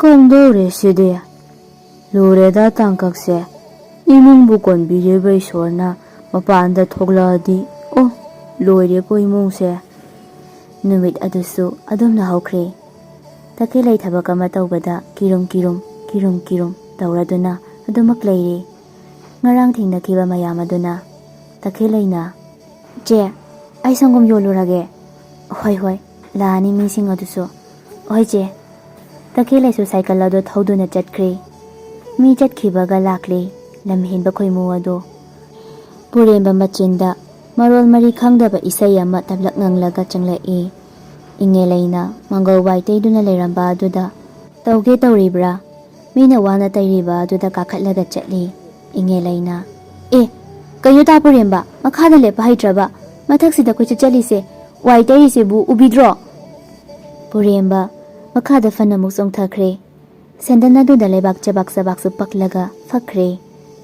ꯀꯝꯗꯧꯔꯦ ꯁꯤꯗꯤ ꯂꯨꯔꯦꯗ ꯇꯥꯡꯀꯛꯁꯦ ꯏꯃꯨꯡꯕꯨ ꯀꯣꯟꯕꯤꯔꯤꯕ ꯏꯁꯣꯔꯅ ꯃꯄꯥꯟꯗ ꯊꯣꯛꯂꯛꯑꯗꯤ ꯑꯣ ꯂꯣꯏꯔꯦꯀꯣ ꯏꯃꯨꯡꯁꯦ ꯅꯨꯃꯤꯠ ꯑꯗꯨꯁꯨ ꯑꯗꯨꯝꯅ ꯍꯧꯈ꯭ꯔꯦ ꯇꯈꯦꯜꯂꯩ ꯊꯕꯛ ꯑꯃ ꯇꯧꯕꯗ ꯀꯤꯔꯨꯝ ꯀꯤꯔꯨꯝ ꯇꯧꯔꯗꯨꯅ ꯑꯗꯨꯃꯛ ꯂꯩꯔꯦ ꯉꯔꯥꯡ ꯊꯦꯡꯅꯈꯤꯕ ꯃꯌꯥꯝ ꯑꯗꯨꯅ ꯇꯈꯦꯜꯂꯩꯅ ꯆꯦ ꯑꯩ ꯁꯪꯒꯣꯝ ꯌꯣꯜꯂꯨꯔꯒꯦ ꯍꯣꯏ ꯂꯥꯛꯑꯅꯤ ꯃꯤꯁꯤꯡ ꯑꯗꯨꯁꯨ ꯍꯣꯏ ꯆꯦ ꯇꯈꯦꯜꯂꯩꯁꯨ ꯁꯥꯏꯀꯜ ꯑꯗꯨ ꯊꯧꯗꯨꯅ ꯆꯠꯈ꯭ꯔꯦ ꯃꯤ ꯆꯠꯈꯤꯕꯒ ꯂꯥꯛꯂꯦ ꯂꯝꯍꯦꯟꯕ ꯈꯣꯏꯃꯨ ꯑꯗꯣ ꯄꯨꯔꯦꯝꯕ ꯃꯆꯤꯟꯗ ꯃꯔꯣꯜ ꯃꯔꯤ ꯈꯪꯗꯕ ꯏꯁꯩ ꯑꯃ ꯇꯞꯂꯛ ꯉꯪꯂꯒ ꯆꯪꯂꯛꯏ ꯏꯉꯦꯂꯩꯅ ꯃꯪꯒꯧ ꯋꯥꯏ ꯇꯩꯗꯨꯅ ꯂꯩꯔꯝꯕ ꯑꯗꯨꯗ ꯇꯧꯒꯦ ꯇꯧꯔꯤꯕ꯭ꯔꯥ ꯃꯤꯅ ꯋꯥꯅ ꯇꯩꯔꯤꯕ ꯑꯗꯨꯗ ꯀꯥꯈꯠꯂꯒ ꯆꯠꯂꯤ ꯏꯉꯦꯂꯩꯅ ꯀꯩꯅꯣ ꯇꯥ ꯄꯨꯔꯦꯝꯕ ꯃꯈꯥꯗ ꯂꯦꯞꯄ ꯍꯩꯇ꯭ꯔꯕ ꯃꯊꯛꯁꯤꯗ ꯀꯣꯏꯆꯠ ꯆꯠꯂꯤꯁꯦ ꯋꯥꯏ ꯇꯩꯔꯤꯁꯤꯕꯨ ꯎꯕꯤꯗ꯭ꯔꯣ ꯄꯨꯔꯦꯝꯕ ꯃꯈꯥꯗ ꯐꯅꯃꯨꯛ ꯆꯣꯡꯊꯈ꯭ꯔꯦ ꯁꯦꯟꯗꯟ ꯑꯗꯨꯗ ꯂꯩꯕꯥꯛ ꯆꯕꯥꯛꯁꯨ ꯄꯛꯂꯒ ꯐꯛꯈ꯭ꯔꯦ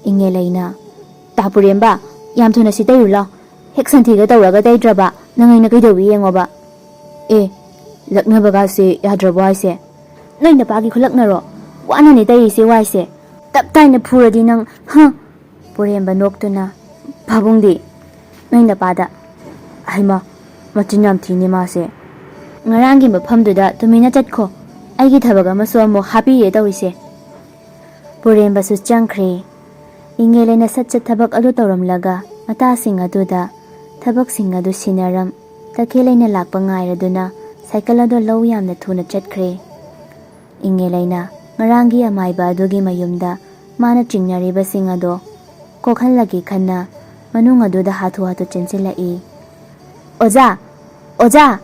ꯏꯉꯦꯂꯩꯅ ꯇꯥ ꯄꯨꯔꯦꯝꯕ ꯌꯥꯝ ꯊꯨꯅ ꯁꯤ ꯇꯩꯔꯨ ꯂꯥꯎ ꯍꯦꯛ ꯁꯟꯊꯤꯒ ꯇꯧꯔꯒ ꯇꯩꯗ꯭ꯔꯕ ꯅꯪ ꯑꯩꯅ ꯀꯩꯗꯧꯋꯤ ꯌꯦꯡꯉꯣꯕ ꯂꯛꯅꯕꯒꯥꯁꯦ ꯌꯥꯗ꯭ꯔꯕꯣ ꯍꯥꯏꯁꯦ ꯅꯣꯏ ꯅꯄꯥꯒꯤ ꯈꯨꯂꯛꯅꯔꯣ ꯋꯥꯅꯅꯦ ꯇꯩꯔꯤꯁꯦ ꯋꯥꯏꯁꯦ ꯇꯞ ꯇꯥꯏꯅ ꯐꯨꯔꯗꯤ ꯅꯪ ꯄꯨꯔꯦꯝꯕ ꯅꯣꯛꯇꯨꯅ ꯄꯥꯕꯨꯡꯗꯤ ꯅꯣꯏ ꯅꯄꯥꯗ ꯍꯩꯃꯥ ꯃꯆꯤꯟ ꯌꯥꯝ ꯊꯤꯅꯦ ꯃꯥꯁꯦ ꯉꯔꯥꯡꯒꯤ ꯃꯐꯝꯗꯨꯗ ꯇꯨꯃꯤꯟꯅ ꯆꯠꯈꯣ ꯑꯩꯒꯤ ꯊꯕꯛ ꯑꯃꯁꯨ ꯑꯃꯨꯛ ꯍꯥꯞꯄꯤꯔꯦ ꯇꯧꯔꯤꯁꯦ ꯄꯨꯔꯦꯝꯕꯁꯨ ꯆꯪꯈ꯭ꯔꯦ ꯏꯉꯦꯂꯩꯅ ꯁꯠ ꯊꯕꯛ ꯑꯗꯨ ꯇꯧꯔꯝꯂꯒ ꯃꯇꯥꯁꯤꯡ ꯑꯗꯨꯗ ꯊꯕꯛꯁꯤꯡ ꯑꯗꯨ ꯁꯤꯟꯅꯔꯝ ꯇꯈꯦꯜꯂꯩꯅ ꯂꯥꯛꯄ ꯉꯥꯏꯔꯗꯨꯅ ꯁꯥꯏꯀꯜ ꯑꯗꯨ ꯂꯧ ꯌꯥꯝꯅ ꯊꯨꯅ ꯆꯠꯈ꯭ꯔꯦ ꯏꯉꯦꯂꯩꯅ ꯉꯔꯥꯡꯒꯤ ꯑꯃꯥꯏꯕ ꯑꯗꯨꯒꯤ ꯃꯌꯨꯝꯗ ꯃꯥꯅ ꯆꯤꯡꯅꯔꯤꯕꯁꯤꯡ ꯑꯗꯣ ꯀꯣꯛꯍꯜꯂꯒꯦ ꯈꯟꯅ ꯃꯅꯨꯡ ꯑꯗꯨꯗ ꯍꯥꯊꯨ ꯆꯦꯟꯁꯤꯜꯂꯛꯏ ꯑꯣꯖꯥ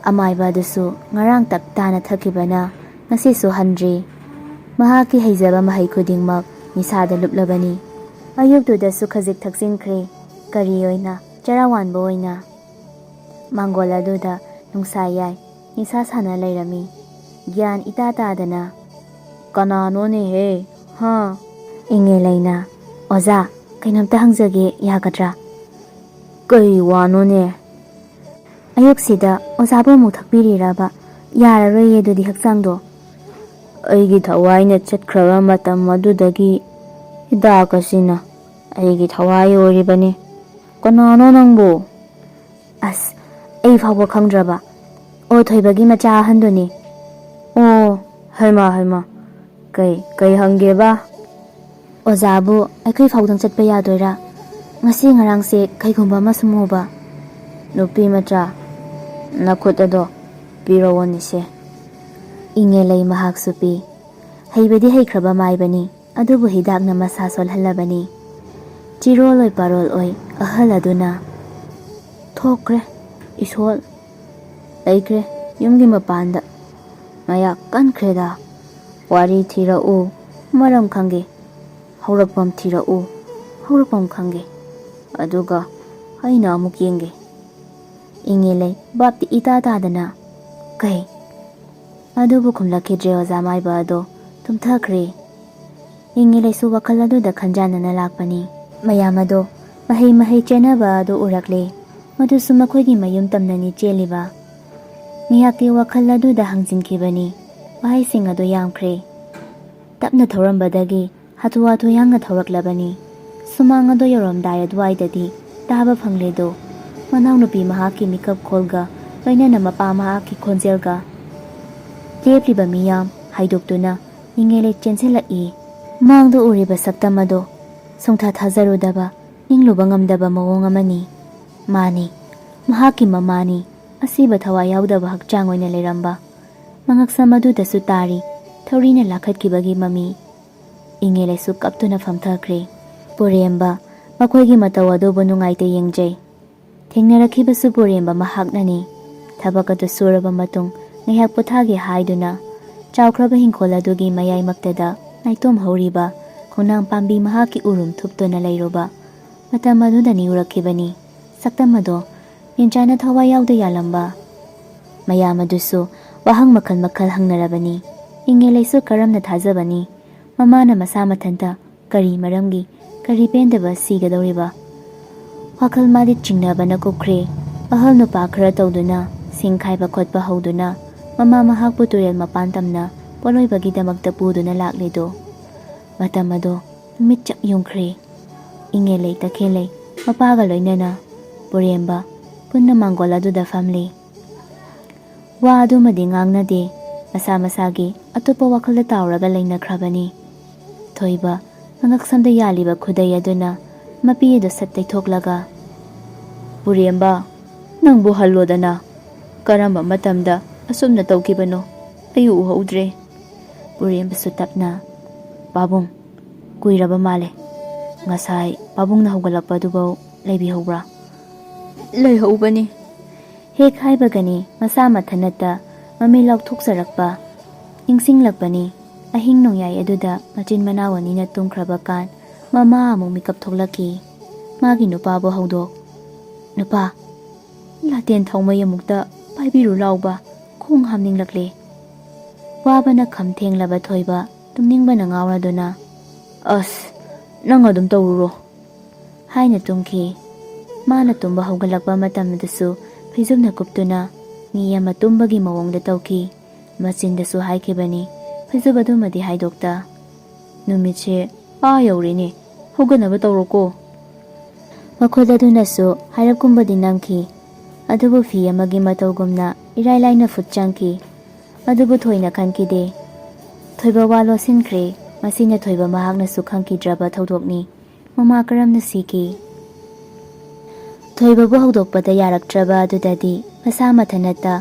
ꯑꯃꯥꯏꯕ ꯑꯗꯨꯁꯨ ꯉꯔꯥꯡ ꯇꯞ ꯇꯥꯅ ꯊꯛꯈꯤꯕꯅ ꯉꯁꯤꯁꯨ ꯍꯟꯗ꯭ꯔꯤ ꯃꯍꯥꯛꯀꯤ ꯍꯩꯖꯕ ꯃꯍꯩ ꯈꯨꯗꯤꯡꯃꯛ ꯅꯤꯁꯥꯗ ꯂꯨꯞꯂꯕꯅꯤ ꯑꯌꯨꯛꯇꯨꯗꯁꯨ ꯈꯖꯤꯛ ꯊꯛꯆꯤꯟꯈ꯭ꯔꯦ ꯀꯔꯤ ꯑꯣꯏꯅ ꯆꯔꯥ ꯋꯥꯟꯕ ꯑꯣꯏꯅ ꯃꯥꯡꯒꯣꯜ ꯑꯗꯨꯗ ꯅꯨꯡꯁꯥ ꯌꯥꯏ ꯅꯤꯁꯥ ꯁꯥꯟꯅ ꯂꯩꯔꯝꯃꯤ ꯒ꯭ꯌꯥꯟ ꯏꯇꯥ ꯇꯥꯗꯅ ꯀꯅꯥꯅꯣꯅꯦꯍꯦ ꯏꯉꯦꯂꯩꯅ ꯑꯣꯖꯥ ꯀꯩꯅꯣꯝꯇ ꯍꯪꯖꯒꯦ ꯌꯥꯒꯗ꯭ꯔꯥ ꯀꯩ ꯋꯥꯅꯣꯅꯦ ꯑꯌꯨꯛꯁꯤꯗ ꯑꯣꯖꯥꯕꯨ ꯑꯃꯨꯛ ꯊꯛꯄꯤꯔꯤꯔꯕ ꯌꯥꯔꯔꯣꯏꯌꯦ ꯑꯗꯨꯗꯤ ꯍꯛꯆꯥꯡꯗꯣ ꯑꯩꯒꯤ ꯊꯋꯥꯏꯅ ꯆꯠꯈ꯭ꯔꯕ ꯃꯇꯝ ꯑꯗꯨꯗꯒꯤ ꯍꯤꯗꯥꯛ ꯑꯁꯤꯅ ꯑꯩꯒꯤ ꯊꯋꯥꯏ ꯑꯣꯏꯔꯤꯕꯅꯤ ꯀꯅꯥꯅꯣ ꯅꯪꯕꯨ ꯑꯁ ꯑꯩ ꯐꯥꯎꯕ ꯈꯪꯗ꯭ꯔꯕ ꯑꯣ ꯊꯣꯏꯕꯒꯤ ꯃꯆꯥ ꯑꯍꯟꯗꯨꯅꯤ ꯑꯣ ꯍꯩꯃꯥ ꯀꯩ ꯍꯪꯒꯦꯕ ꯑꯣꯖꯥꯕꯨ ꯑꯩꯈꯣꯏ ꯐꯥꯎꯗꯪ ꯆꯠꯄ ꯌꯥꯗꯣꯏꯔꯥ ꯉꯁꯤ ꯉꯔꯥꯡꯁꯦ ꯀꯩꯒꯨꯝꯕ ꯑꯃ ꯁꯨꯝ ꯎꯕ ꯅꯨꯄꯤ ꯃꯆꯥ ꯅꯈꯨꯠ ꯑꯗꯣ ꯄꯤꯔꯛꯑꯣꯅꯤꯁꯦ ꯏꯉꯦꯂꯩ ꯃꯍꯥꯛꯁꯨ ꯄꯤ ꯍꯩꯕꯗꯤ ꯍꯩꯈ꯭ꯔꯕ ꯃꯥꯏꯕꯅꯤ ꯑꯗꯨꯕꯨ ꯍꯤꯗꯥꯛꯅ ꯃꯁꯥ ꯁꯣꯜꯍꯜꯂꯕꯅꯤ ꯆꯤꯔꯣꯜ ꯄꯥꯔꯣꯜ ꯑꯍꯜ ꯑꯗꯨꯅ ꯊꯣꯛꯈ꯭ꯔꯦ ꯏꯁꯣꯜ ꯂꯩꯈ꯭ꯔꯦ ꯌꯨꯝꯒꯤ ꯃꯄꯥꯟꯗ ꯃꯌꯥꯛ ꯀꯟꯈ꯭ꯔꯦꯗ ꯋꯥꯔꯤ ꯊꯤꯔꯛꯎ ꯃꯔꯝ ꯈꯪꯒꯦ ꯍꯧꯔꯛꯐꯝ ꯊꯤꯔꯛꯎ ꯍꯧꯔꯛꯐꯝ ꯈꯪꯒꯦ ꯑꯗꯨꯒ ꯑꯩꯅ ꯑꯃꯨꯛ ꯌꯦꯡꯒꯦ ꯏꯉꯦꯂꯩ ꯕꯥꯞꯇꯤ ꯏꯇꯥ ꯇꯥꯗꯅ ꯀꯩ ꯑꯗꯨꯕꯨ ꯈꯨꯝꯂꯛꯈꯤꯗ꯭ꯔꯦ ꯑꯣꯖꯥ ꯃꯥꯏꯕ ꯑꯗꯣ ꯇꯨꯝꯊꯈ꯭ꯔꯦ ꯏꯉꯦꯂꯩꯁꯨ ꯋꯥꯈꯜ ꯑꯗꯨꯗ ꯈꯟꯖꯥꯟꯅꯅ ꯂꯥꯛꯄꯅꯤ ꯃꯌꯥꯝ ꯑꯗꯣ ꯃꯍꯩ ꯆꯦꯟꯅꯕ ꯑꯗꯨ ꯎꯔꯛꯂꯦ ꯃꯗꯨꯁꯨ ꯃꯈꯣꯏꯒꯤ ꯃꯌꯨꯝ ꯇꯝꯅꯅꯤ ꯆꯦꯜꯂꯤꯕ ꯉꯥꯏꯍꯥꯛꯀꯤ ꯋꯥꯈꯜ ꯑꯗꯨꯗ ꯍꯪꯖꯤꯟꯈꯤꯕꯅꯤ ꯋꯥꯍꯩꯁꯤꯡ ꯑꯗꯨ ꯌꯥꯝꯈ꯭ꯔꯦ ꯇꯞꯅ ꯊꯧꯔꯝꯕꯗꯒꯤ ꯍꯥꯊꯨ ꯌꯥꯡꯅ ꯊꯧꯔꯛꯂꯕꯅꯤ ꯁꯨꯃꯥꯡ ꯑꯗꯨ ꯌꯧꯔꯝꯗꯥꯏ ꯑꯗꯨꯋꯥꯏꯗꯗꯤ ꯇꯥꯕ ꯐꯪꯂꯦꯗꯣ ꯃꯅꯥꯎꯅꯨꯄꯤ ꯃꯍꯥꯛꯀꯤ ꯃꯤꯀꯞ ꯈꯣꯜꯒ ꯂꯣꯏꯅꯅ ꯃꯄꯥ ꯃꯍꯥꯛꯀꯤ ꯈꯣꯟꯖꯦꯜꯒ ꯂꯦꯞꯂꯤꯕ ꯃꯤꯌꯥꯝ ꯍꯥꯏꯗꯣꯛꯇꯨꯅ ꯏꯉꯦꯂꯩ ꯆꯦꯟꯁꯤꯜꯂꯛꯏ ꯃꯥꯡꯗ ꯎꯔꯤꯕ ꯁꯛꯇꯝ ꯑꯗꯣ ꯁꯨꯡꯊꯥ ꯊꯥꯖꯔꯨꯗꯕ ꯅꯤꯡꯂꯨꯕ ꯉꯝꯗꯕ ꯃꯑꯣꯡ ꯑꯃꯅꯤ ꯃꯥꯅꯤ ꯃꯍꯥꯛꯀꯤ ꯃꯃꯥꯅꯤ ꯑꯁꯤꯕ ꯊꯋꯥꯏ ꯌꯥꯎꯗꯕ ꯍꯛꯆꯥꯡ ꯑꯣꯏꯅ ꯂꯩꯔꯝꯕ ꯃꯉꯛꯁꯝ ꯑꯗꯨꯗꯁꯨ ꯇꯥꯔꯤ ꯊꯧꯔꯤꯅ ꯂꯥꯈꯠꯈꯤꯕꯒꯤ ꯃꯃꯤ ꯏꯉꯦꯂꯩꯁꯨ ꯀꯞꯇꯨꯅ ꯐꯝꯊꯈ꯭ꯔꯦ ꯄꯨꯔꯦꯝꯕ ꯃꯈꯣꯏꯒꯤ ꯃꯇꯧ ꯑꯗꯨꯕꯨ ꯅꯨꯡꯉꯥꯏꯇ ꯌꯦꯡꯖꯩ ꯊꯦꯡꯅꯔꯛꯈꯤꯕꯁꯨ ꯄꯨꯔꯦꯝꯕ ꯃꯍꯥꯛꯅꯅꯤ ꯊꯕꯛ ꯑꯗꯨ ꯁꯨꯔꯕ ꯃꯇꯨꯡ ꯉꯥꯏꯍꯥꯛ ꯄꯣꯊꯥꯒꯦ ꯍꯥꯏꯗꯨꯅ ꯆꯥꯎꯈ꯭ꯔꯕ ꯍꯤꯡꯈꯣꯜ ꯑꯗꯨꯒꯤ ꯃꯌꯥꯏꯃꯛꯇꯗ ꯅꯥꯏꯇꯣꯝ ꯍꯧꯔꯤꯕ ꯈꯣꯡꯅꯥꯡ ꯄꯥꯝꯕꯤ ꯃꯍꯥꯛꯀꯤ ꯎꯔꯨꯝ ꯊꯨꯞꯇꯨꯅ ꯂꯩꯔꯨꯕ ꯃꯇꯝ ꯑꯗꯨꯗꯅꯤ ꯎꯔꯛꯈꯤꯕꯅꯤ ꯁꯛꯇꯝ ꯑꯗꯣ ꯌꯦꯟꯆꯥꯅ ꯊꯋꯥꯏ ꯌꯥꯎꯗ ꯌꯥꯜꯂꯝꯕ ꯃꯌꯥꯝ ꯑꯗꯨꯁꯨ ꯋꯥꯍꯪ ꯃꯈꯜ ꯍꯪꯅꯔꯕꯅꯤ ꯏꯉꯦꯂꯩꯁꯨ ꯀꯔꯝꯅ ꯊꯥꯖꯕꯅꯤ ꯃꯃꯥꯅ ꯃꯁꯥ ꯃꯊꯟꯇ ꯀꯔꯤ ꯃꯔꯝꯒꯤ ꯀꯔꯤ ꯄꯦꯟꯗꯕ ꯁꯤꯒꯗꯧꯔꯤꯕ ꯋꯥꯈꯜ ꯃꯥꯗꯤ ꯆꯤꯡꯅꯕꯅ ꯀꯨꯞꯈ꯭ꯔꯦ ꯑꯍꯜ ꯅꯨꯄꯥ ꯈꯔ ꯇꯧꯗꯨꯅ ꯁꯤꯡ ꯈꯥꯏꯕ ꯈꯣꯠꯄ ꯍꯧꯗꯨꯅ ꯃꯃꯥ ꯃꯍꯥꯛꯄꯨ ꯇꯨꯔꯦꯜ ꯃꯄꯥꯟ ꯇꯝꯅ ꯄꯣꯠꯂꯣꯏꯕꯒꯤꯗꯃꯛꯇ ꯄꯨꯗꯨꯅ ꯂꯥꯛꯂꯤꯗꯣ? ꯃꯇꯝ ꯑꯗꯣ ꯅꯨꯃꯤꯠ ꯆꯞ ꯌꯨꯡꯈ꯭ꯔꯦ꯫ ꯏꯪꯉꯦꯂꯩ ꯇꯈꯦꯜꯂꯩ ꯃꯄꯥꯒ ꯂꯣꯏꯅꯅ ꯄꯨꯔꯦꯝꯕ ꯄꯨꯟꯅ ꯃꯥꯡꯒꯣꯜ ꯑꯗꯨꯗ ꯐꯝꯂꯤ꯫ ꯋꯥ ꯑꯗꯨꯃꯗꯤ ꯉꯥꯡꯅꯗꯦ, ꯃꯁꯥ ꯃꯁꯥꯒꯤ ꯑꯇꯣꯞꯄ ꯋꯥꯈꯜꯗ ꯇꯥꯎꯔꯒ ꯂꯩꯅꯈ꯭ꯔꯕꯅꯤ꯫ ꯊꯣꯏꯕ ꯃꯉꯛꯁꯝꯗ ꯌꯥꯜꯂꯤꯕ ꯈꯨꯗꯩ ꯑꯗꯨꯅ ꯃꯄꯤ ꯑꯗꯨ ꯁꯠ ꯇꯩꯊꯣꯛꯂꯒ, ꯄꯨꯔꯦꯝꯕ, ꯅꯪꯕꯨ ꯍꯜꯂꯣꯗꯅ, ꯀꯔꯝꯕ ꯃꯇꯝꯗ ꯑꯁꯨꯝꯅ ꯇꯧꯈꯤꯕꯅꯣ? ꯑꯩ ꯎꯍꯧꯗ꯭ꯔꯦ꯫ ꯄꯨꯔꯦꯝꯕꯁꯨ ꯇꯞꯅ, ꯄꯥꯕꯨꯡ, ꯀꯨꯏꯔꯕ ꯃꯥꯜꯂꯦ꯫ ꯉꯁꯥꯏ ꯄꯥꯕꯨꯡꯅ ꯍꯧꯒꯠꯂꯛꯄꯗꯨꯐꯥꯎ ꯂꯩꯕꯤꯍꯧꯕ꯭ꯔꯥ? ꯂꯩꯍꯧꯕꯅꯤ꯫ ꯍꯦꯛ ꯍꯥꯏꯕꯒꯅꯤ ꯃꯁꯥ ꯃꯊꯟꯇ ꯃꯃꯤ ꯂꯥꯎꯊꯣꯛꯆꯔꯛꯄ, ꯅꯤꯡꯁꯤꯡꯂꯛꯄꯅꯤ ꯑꯍꯤꯡ ꯅꯣꯡꯌꯥꯏ ꯑꯗꯨꯗ ꯃꯆꯤꯟ ꯃꯅꯥꯎ ꯑꯅꯤꯅ ꯇꯨꯝꯈ꯭ꯔꯕ ꯀꯥꯟ ꯃꯃꯥ ꯑꯃꯨꯛ ꯃꯤꯀꯞ ꯊꯣꯛꯂꯛꯈꯤ꯫ ꯃꯥꯒꯤ ꯅꯨꯄꯥꯕꯨ ꯍꯧꯗꯣꯛ, ꯅꯨꯄꯥ, ꯂꯥꯇꯦꯟ ꯊꯥꯎꯃꯩ ꯑꯃꯨꯛꯇ ꯄꯥꯏꯕꯤꯔꯨ ꯂꯥꯎꯕ, ꯈꯣꯡ ꯍꯥꯝꯅꯤꯡꯂꯛꯂꯦ꯫ ꯋꯥꯕꯅ ꯈꯝ ꯊꯦꯡꯂꯕ ꯊꯣꯏꯕ ꯇꯨꯝꯅꯤꯡꯕꯅ ꯉꯥꯎꯔꯗꯨꯅ, ꯑꯁ, ꯅꯪ ꯑꯗꯨꯝ ꯇꯧꯔꯨꯔꯣ ꯍꯥꯏꯅ ꯇꯨꯝꯈꯤ꯫ ꯃꯥꯅ ꯇꯨꯝꯕ ꯍꯧꯒꯠꯂꯛꯄ ꯃꯇꯝꯗꯁꯨ ꯐꯩꯖꯨꯞꯅ ꯀꯨꯞꯇꯨꯅ ꯃꯤ ꯑꯃ ꯇꯨꯝꯕꯒꯤ ꯃꯑꯣꯡꯗ ꯇꯧꯈꯤ꯫ ꯃꯆꯤꯟꯗꯁꯨ ꯍꯥꯏꯈꯤꯕꯅꯤ, ꯐꯩꯖꯨꯞ ꯑꯗꯨꯃꯗꯤ ꯍꯥꯏꯗꯣꯛꯇ, ꯅꯨꯃꯤꯠꯁꯦ ꯌꯧꯔꯦꯅꯦ, ꯍꯧꯒꯠꯅꯕ ꯇꯧꯔꯣꯀꯣ꯫ ꯃꯈꯨꯠ ꯑꯗꯨꯅꯁꯨ ꯍꯥꯏꯔꯞꯀꯨꯝꯕꯗꯤ ꯅꯝꯈꯤ, ꯑꯗꯨꯕꯨ ꯐꯤ ꯑꯃꯒꯤ ꯃꯇꯧꯒꯨꯝꯅ ꯏꯔꯥꯏ ꯂꯥꯏꯅ ꯐꯨꯠ ꯆꯪꯈꯤ꯫ ꯑꯗꯨꯕꯨ ꯊꯣꯏꯅ ꯈꯟꯈꯤꯗꯦ꯫ ꯊꯣꯏꯕ ꯋꯥ ꯂꯣꯠꯁꯤꯟꯈ꯭ꯔꯦ꯫ ꯃꯁꯤꯅ ꯊꯣꯏꯕ ꯃꯍꯥꯛꯅꯁꯨ ꯈꯪꯈꯤꯗ꯭ꯔꯕ ꯊꯧꯗꯣꯛꯅꯤ꯫ ꯃꯃꯥ ꯀꯔꯝꯅ ꯁꯤꯈꯤ? ꯊꯣꯏꯕꯕꯨ ꯍꯧꯗꯣꯛꯄꯗ ꯌꯥꯔꯛꯇ꯭ꯔꯕ ꯑꯗꯨꯗꯗꯤ ꯃꯁꯥ ꯃꯊꯟꯇ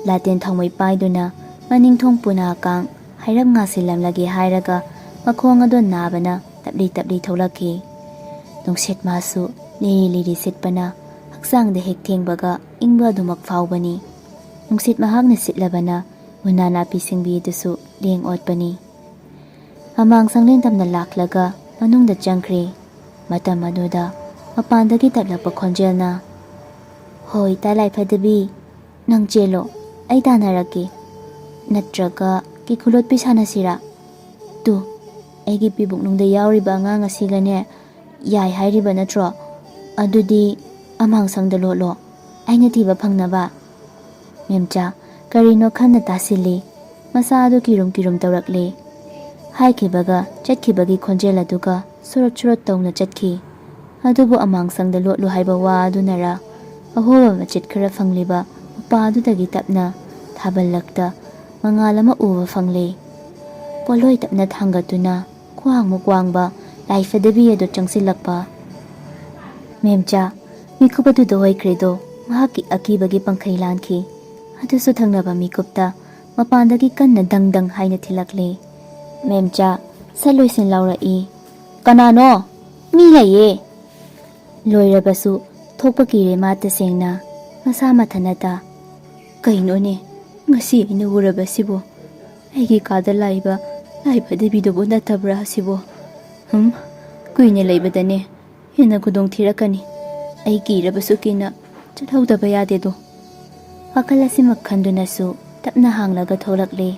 ꯂꯥꯇꯦꯟ ꯊꯥꯎꯃꯩ ꯄꯥꯏꯗꯨꯅ ꯃꯅꯤꯡꯊꯣꯡ ꯄꯨꯅꯥ ꯀꯥꯡ ꯍꯥꯏꯔꯞ ꯉꯥꯁꯤꯜꯂꯝꯂꯒꯦ ꯍꯥꯏꯔꯒ ꯃꯈꯣꯡ ꯑꯗꯣ ꯅꯥꯕꯅ ꯇꯞꯂꯤ ꯇꯞꯂꯤ ꯊꯣꯛꯂꯛꯈꯤ꯫ ꯅꯨꯡꯁꯤꯠ ꯃꯥꯁꯨ ꯂꯤꯔꯤ ꯂꯤꯔꯤ ꯁꯤꯠꯄꯅ ꯍꯛꯆꯥꯡꯗ ꯍꯦꯛ ꯊꯦꯡꯕꯒ ꯏꯪꯕ ꯑꯗꯨꯃꯛ ꯐꯥꯎꯕꯅꯤ꯫ ꯅꯨꯡꯁꯤꯠ ꯃꯍꯥꯛꯅ ꯁꯤꯠꯂꯕꯅ ꯎꯅꯥ ꯅꯥꯄꯤ ꯁꯤꯡꯕꯤ ꯑꯗꯨꯁꯨ ꯂꯦꯡ ꯑꯣꯠꯄꯅꯤ꯫ ꯑꯃꯥꯡ ꯁꯪꯂꯦꯟ ꯂꯥꯛꯂꯒ ꯃꯅꯨꯡꯗ ꯆꯪꯈ꯭ꯔꯦ꯫ ꯃꯇꯝ ꯑꯗꯨꯗ ꯃꯄꯥꯟꯗꯒꯤ ꯇꯠꯂꯛꯄ ꯈꯣꯟꯖꯦꯜꯅ, ꯍꯣꯏ ꯏꯇꯥ ꯂꯥꯏꯐꯗꯕꯤ, ꯅꯪ ꯆꯦꯜꯂꯣ, ꯑꯩ ꯇꯥꯟꯅꯔꯛꯀꯦ꯫ ꯅꯠꯇ꯭ꯔꯒ ꯀꯦꯀꯨ ꯂꯣꯠꯄꯤ ꯁꯥꯟꯅꯁꯤꯔꯥ? ꯇꯨ, ꯑꯩꯒꯤ ꯄꯤꯕꯨꯛꯅꯨꯡꯗ ꯌꯥꯎꯔꯤꯕ ꯑꯉꯥꯡ ꯑꯁꯤꯒꯅꯦ ꯌꯥꯏ ꯍꯥꯏꯔꯤꯕ ꯅꯠꯇ꯭ꯔꯣ? ꯑꯗꯨꯗꯤ ꯑꯃꯥꯡꯁꯪꯗ ꯂꯣꯠꯂꯣ, ꯑꯩꯅ ꯊꯤꯕ ꯐꯪꯅꯕ꯫ ꯃꯦꯝꯆꯥ ꯀꯔꯤꯅꯣ ꯈꯟꯅ ꯇꯥꯁꯤꯜꯂꯤ꯫ ꯃꯁꯥ ꯑꯗꯨ ꯀꯤꯔꯨꯝ ꯀꯤꯔꯨꯝ ꯇꯧꯔꯛꯂꯦ꯫ ꯍꯥꯏꯈꯤꯕꯒ ꯆꯠꯈꯤꯕꯒꯤ ꯈꯣꯟꯖꯦꯜ ꯑꯗꯨꯒ ꯁꯨꯔꯣꯠ ꯁꯨꯔꯣꯠ ꯇꯧꯅ ꯆꯠꯈꯤ꯫ ꯑꯗꯨꯕꯨ ꯑꯃꯥꯡꯁꯪꯗ ꯂꯣꯠꯂꯨ ꯍꯥꯏꯕ ꯋꯥ ꯑꯗꯨꯅꯔꯥ, ꯑꯍꯣꯕ ꯃꯆꯤꯠ ꯈꯔ ꯐꯪꯂꯤꯕ ꯃꯄꯥ ꯑꯗꯨꯗꯒꯤ ꯇꯞꯅ ꯊꯥꯕꯜꯂꯛꯇ ꯃꯉꯥꯜ ꯑꯃ ꯎꯕ ꯐꯪꯂꯦ꯫ ꯄꯣꯠꯂꯣꯏ ꯇꯞꯅ ꯊꯥꯡꯒꯠꯇꯨꯅ ꯈ꯭ꯋꯥꯡꯃꯨꯛ ꯋꯥꯡꯕ ꯂꯥꯏꯐꯗꯕꯤ ꯑꯗꯨ ꯆꯪꯁꯤꯜꯂꯛꯄ꯫ ꯃꯦꯝꯆꯥ, ꯃꯤꯀꯨꯞ ꯑꯗꯨꯗ ꯑꯣꯏꯈ꯭ꯔꯦꯗꯣ ꯃꯍꯥꯛꯀꯤ ꯑꯀꯤꯕꯒꯤ ꯄꯪꯈꯩ ꯂꯥꯟꯈꯤ꯫ ꯑꯗꯨꯁꯨ ꯊꯪꯅꯕ ꯃꯤꯀꯨꯞꯇ ꯃꯄꯥꯟꯗꯒꯤ ꯀꯟꯅ ꯗꯪ ꯗꯪ ꯍꯥꯏꯅ ꯊꯤꯜꯂꯛꯂꯦ꯫ ꯃꯦꯝꯆꯥ ꯁꯠ ꯂꯣꯏꯁꯤꯟ ꯂꯥꯎꯔꯛꯏ, ꯀꯅꯥꯅꯣ? ꯃꯤ ꯂꯩꯌꯦ꯫ ꯂꯣꯏꯔꯕꯁꯨ ꯊꯣꯛꯄ ꯀꯤꯔꯦ ꯃꯥ ꯇꯁꯦꯡꯅ꯫ ꯃꯁꯥ ꯃꯊꯟꯇ, ꯀꯩꯅꯣꯅꯦ ꯉꯁꯤ ꯑꯩꯅ ꯎꯔꯕꯁꯤꯕꯨ? ꯑꯩꯒꯤ ꯀꯥꯗ ꯂꯥꯛꯏꯕ ꯂꯥꯏꯐꯗꯕꯤꯗꯨꯕꯨ ꯅꯠꯇꯕ꯭ꯔꯥ ꯑꯁꯤꯕꯨ? ꯀꯨꯏꯅ ꯂꯩꯕꯗꯅꯦ ꯍꯦꯟꯅ ꯈꯨꯗꯣꯡ ꯊꯤꯔꯛꯀꯅꯤ꯫ ꯑꯩ ꯀꯤꯔꯕꯁꯨ ꯀꯤꯅ ꯆꯠꯍꯧꯗꯕ ꯌꯥꯗꯦꯗꯣ꯫ ꯋꯥꯈꯜ ꯑꯁꯤꯃꯛ ꯈꯟꯗꯨꯅꯁꯨ ꯇꯞꯅ ꯍꯥꯡꯂꯒ ꯊꯣꯛꯂꯛꯂꯦ꯫